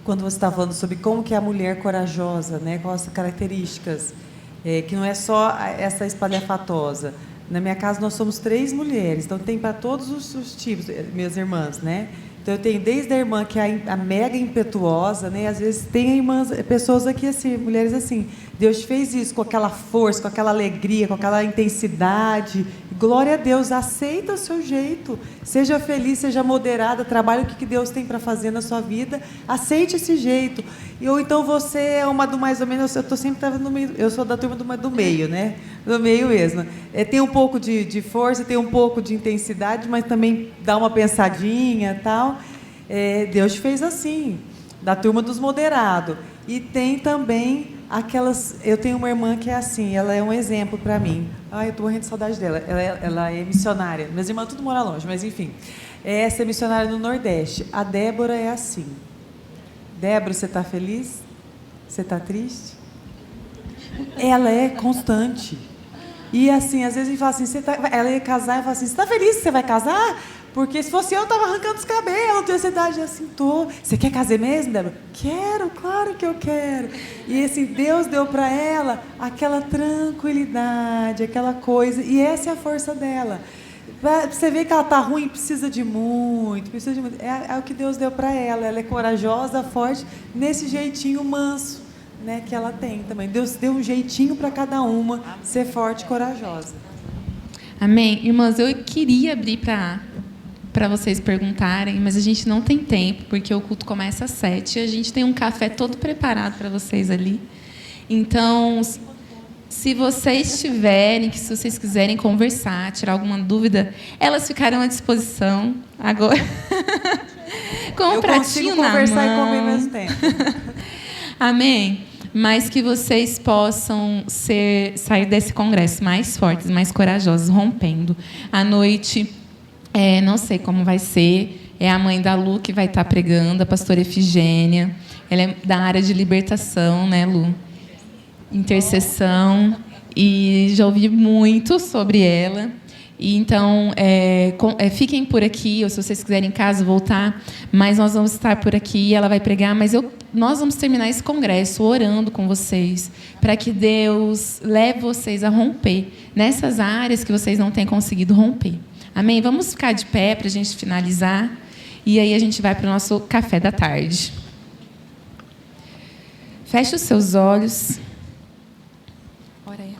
quando você está falando sobre como que é a mulher corajosa, né? Quais as características, que não é só essa espalhafatosa. Na minha casa nós somos 3 mulheres, então tem para todos os tipos, minhas irmãs, né? Então eu tenho desde a irmã que é a mega impetuosa, né? Às vezes tem pessoas aqui assim, mulheres assim, Deus fez isso com aquela força, com aquela alegria, com aquela intensidade. Glória a Deus, aceita o seu jeito, seja feliz, seja moderada, trabalhe o que Deus tem para fazer na sua vida, aceite esse jeito. Ou então você é uma do mais ou menos, eu estou sempre no meio, eu sou da turma do meio, né? Do meio mesmo. Tem um pouco de força, tem um pouco de intensidade, mas também dá uma pensadinha e tal. Deus fez assim, da turma dos moderados. E tem também aquelas... Eu tenho uma irmã que é assim, ela é um exemplo para mim. Eu estou morrendo de saudade dela. Ela é missionária. Minhas irmãs tudo moram longe, mas enfim. Essa é missionária no Nordeste. A Débora é assim. Débora, você está feliz? Você está triste? Ela é constante. E assim, às vezes a gente fala assim, ela ia casar e fala assim, você está feliz que você vai casar? Porque se fosse eu estava arrancando os cabelos, tenho essa idade, assim, tô. Você quer casar mesmo, Débora? Quero, claro que eu quero. E assim, Deus deu para ela aquela tranquilidade, aquela coisa, e essa é a força dela. Você vê que ela está ruim, precisa de muito. É o que Deus deu para ela. Ela é corajosa, forte, nesse jeitinho manso, né, que ela tem também. Deus deu um jeitinho para cada uma ser forte e corajosa. Amém. Irmãs, eu queria abrir para vocês perguntarem, mas a gente não tem tempo, porque o culto começa às 7h. A gente tem um café todo preparado para vocês ali. Então, se vocês tiverem, se vocês quiserem conversar, tirar alguma dúvida, elas ficarão à disposição agora. Com um pratinho na mão. Eu consigo conversar e comer ao mesmo tempo. Amém? Mas que vocês possam sair desse congresso mais fortes, mais corajosos, rompendo. À noite, não sei como vai ser, é a mãe da Lu que vai estar pregando, a pastora Efigênia. Ela é da área de libertação, né, Lu? Intercessão. E já ouvi muito sobre ela. E então, fiquem por aqui, ou se vocês quiserem em casa voltar, mas nós vamos estar por aqui, ela vai pregar, mas nós vamos terminar esse congresso orando com vocês, para que Deus leve vocês a romper nessas áreas que vocês não têm conseguido romper. Amém? Vamos ficar de pé para a gente finalizar, e aí a gente vai para o nosso café da tarde. Feche os seus olhos. Ora aí.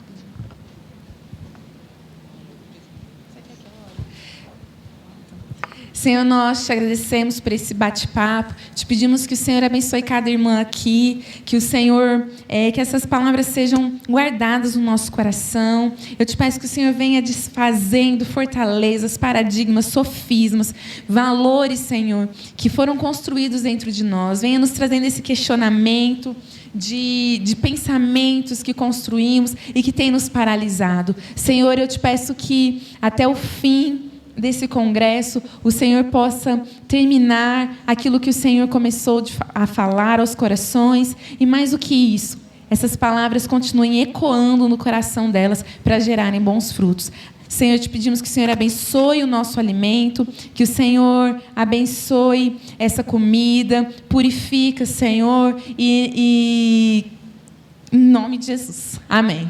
Senhor, nós te agradecemos por esse bate-papo, te pedimos que o Senhor abençoe cada irmã aqui, que o Senhor, que essas palavras sejam guardadas no nosso coração. Eu te peço que o Senhor venha desfazendo fortalezas, paradigmas, sofismas, valores, Senhor, que foram construídos dentro de nós. Venha nos trazendo esse questionamento de pensamentos que construímos e que tem nos paralisado. Senhor, eu te peço que até o fim desse congresso, o Senhor possa terminar aquilo que o Senhor começou a falar aos corações, e mais do que isso, essas palavras continuem ecoando no coração delas para gerarem bons frutos. Senhor, te pedimos que o Senhor abençoe o nosso alimento, que o Senhor abençoe essa comida, purifica, Senhor, e em nome de Jesus. Amém.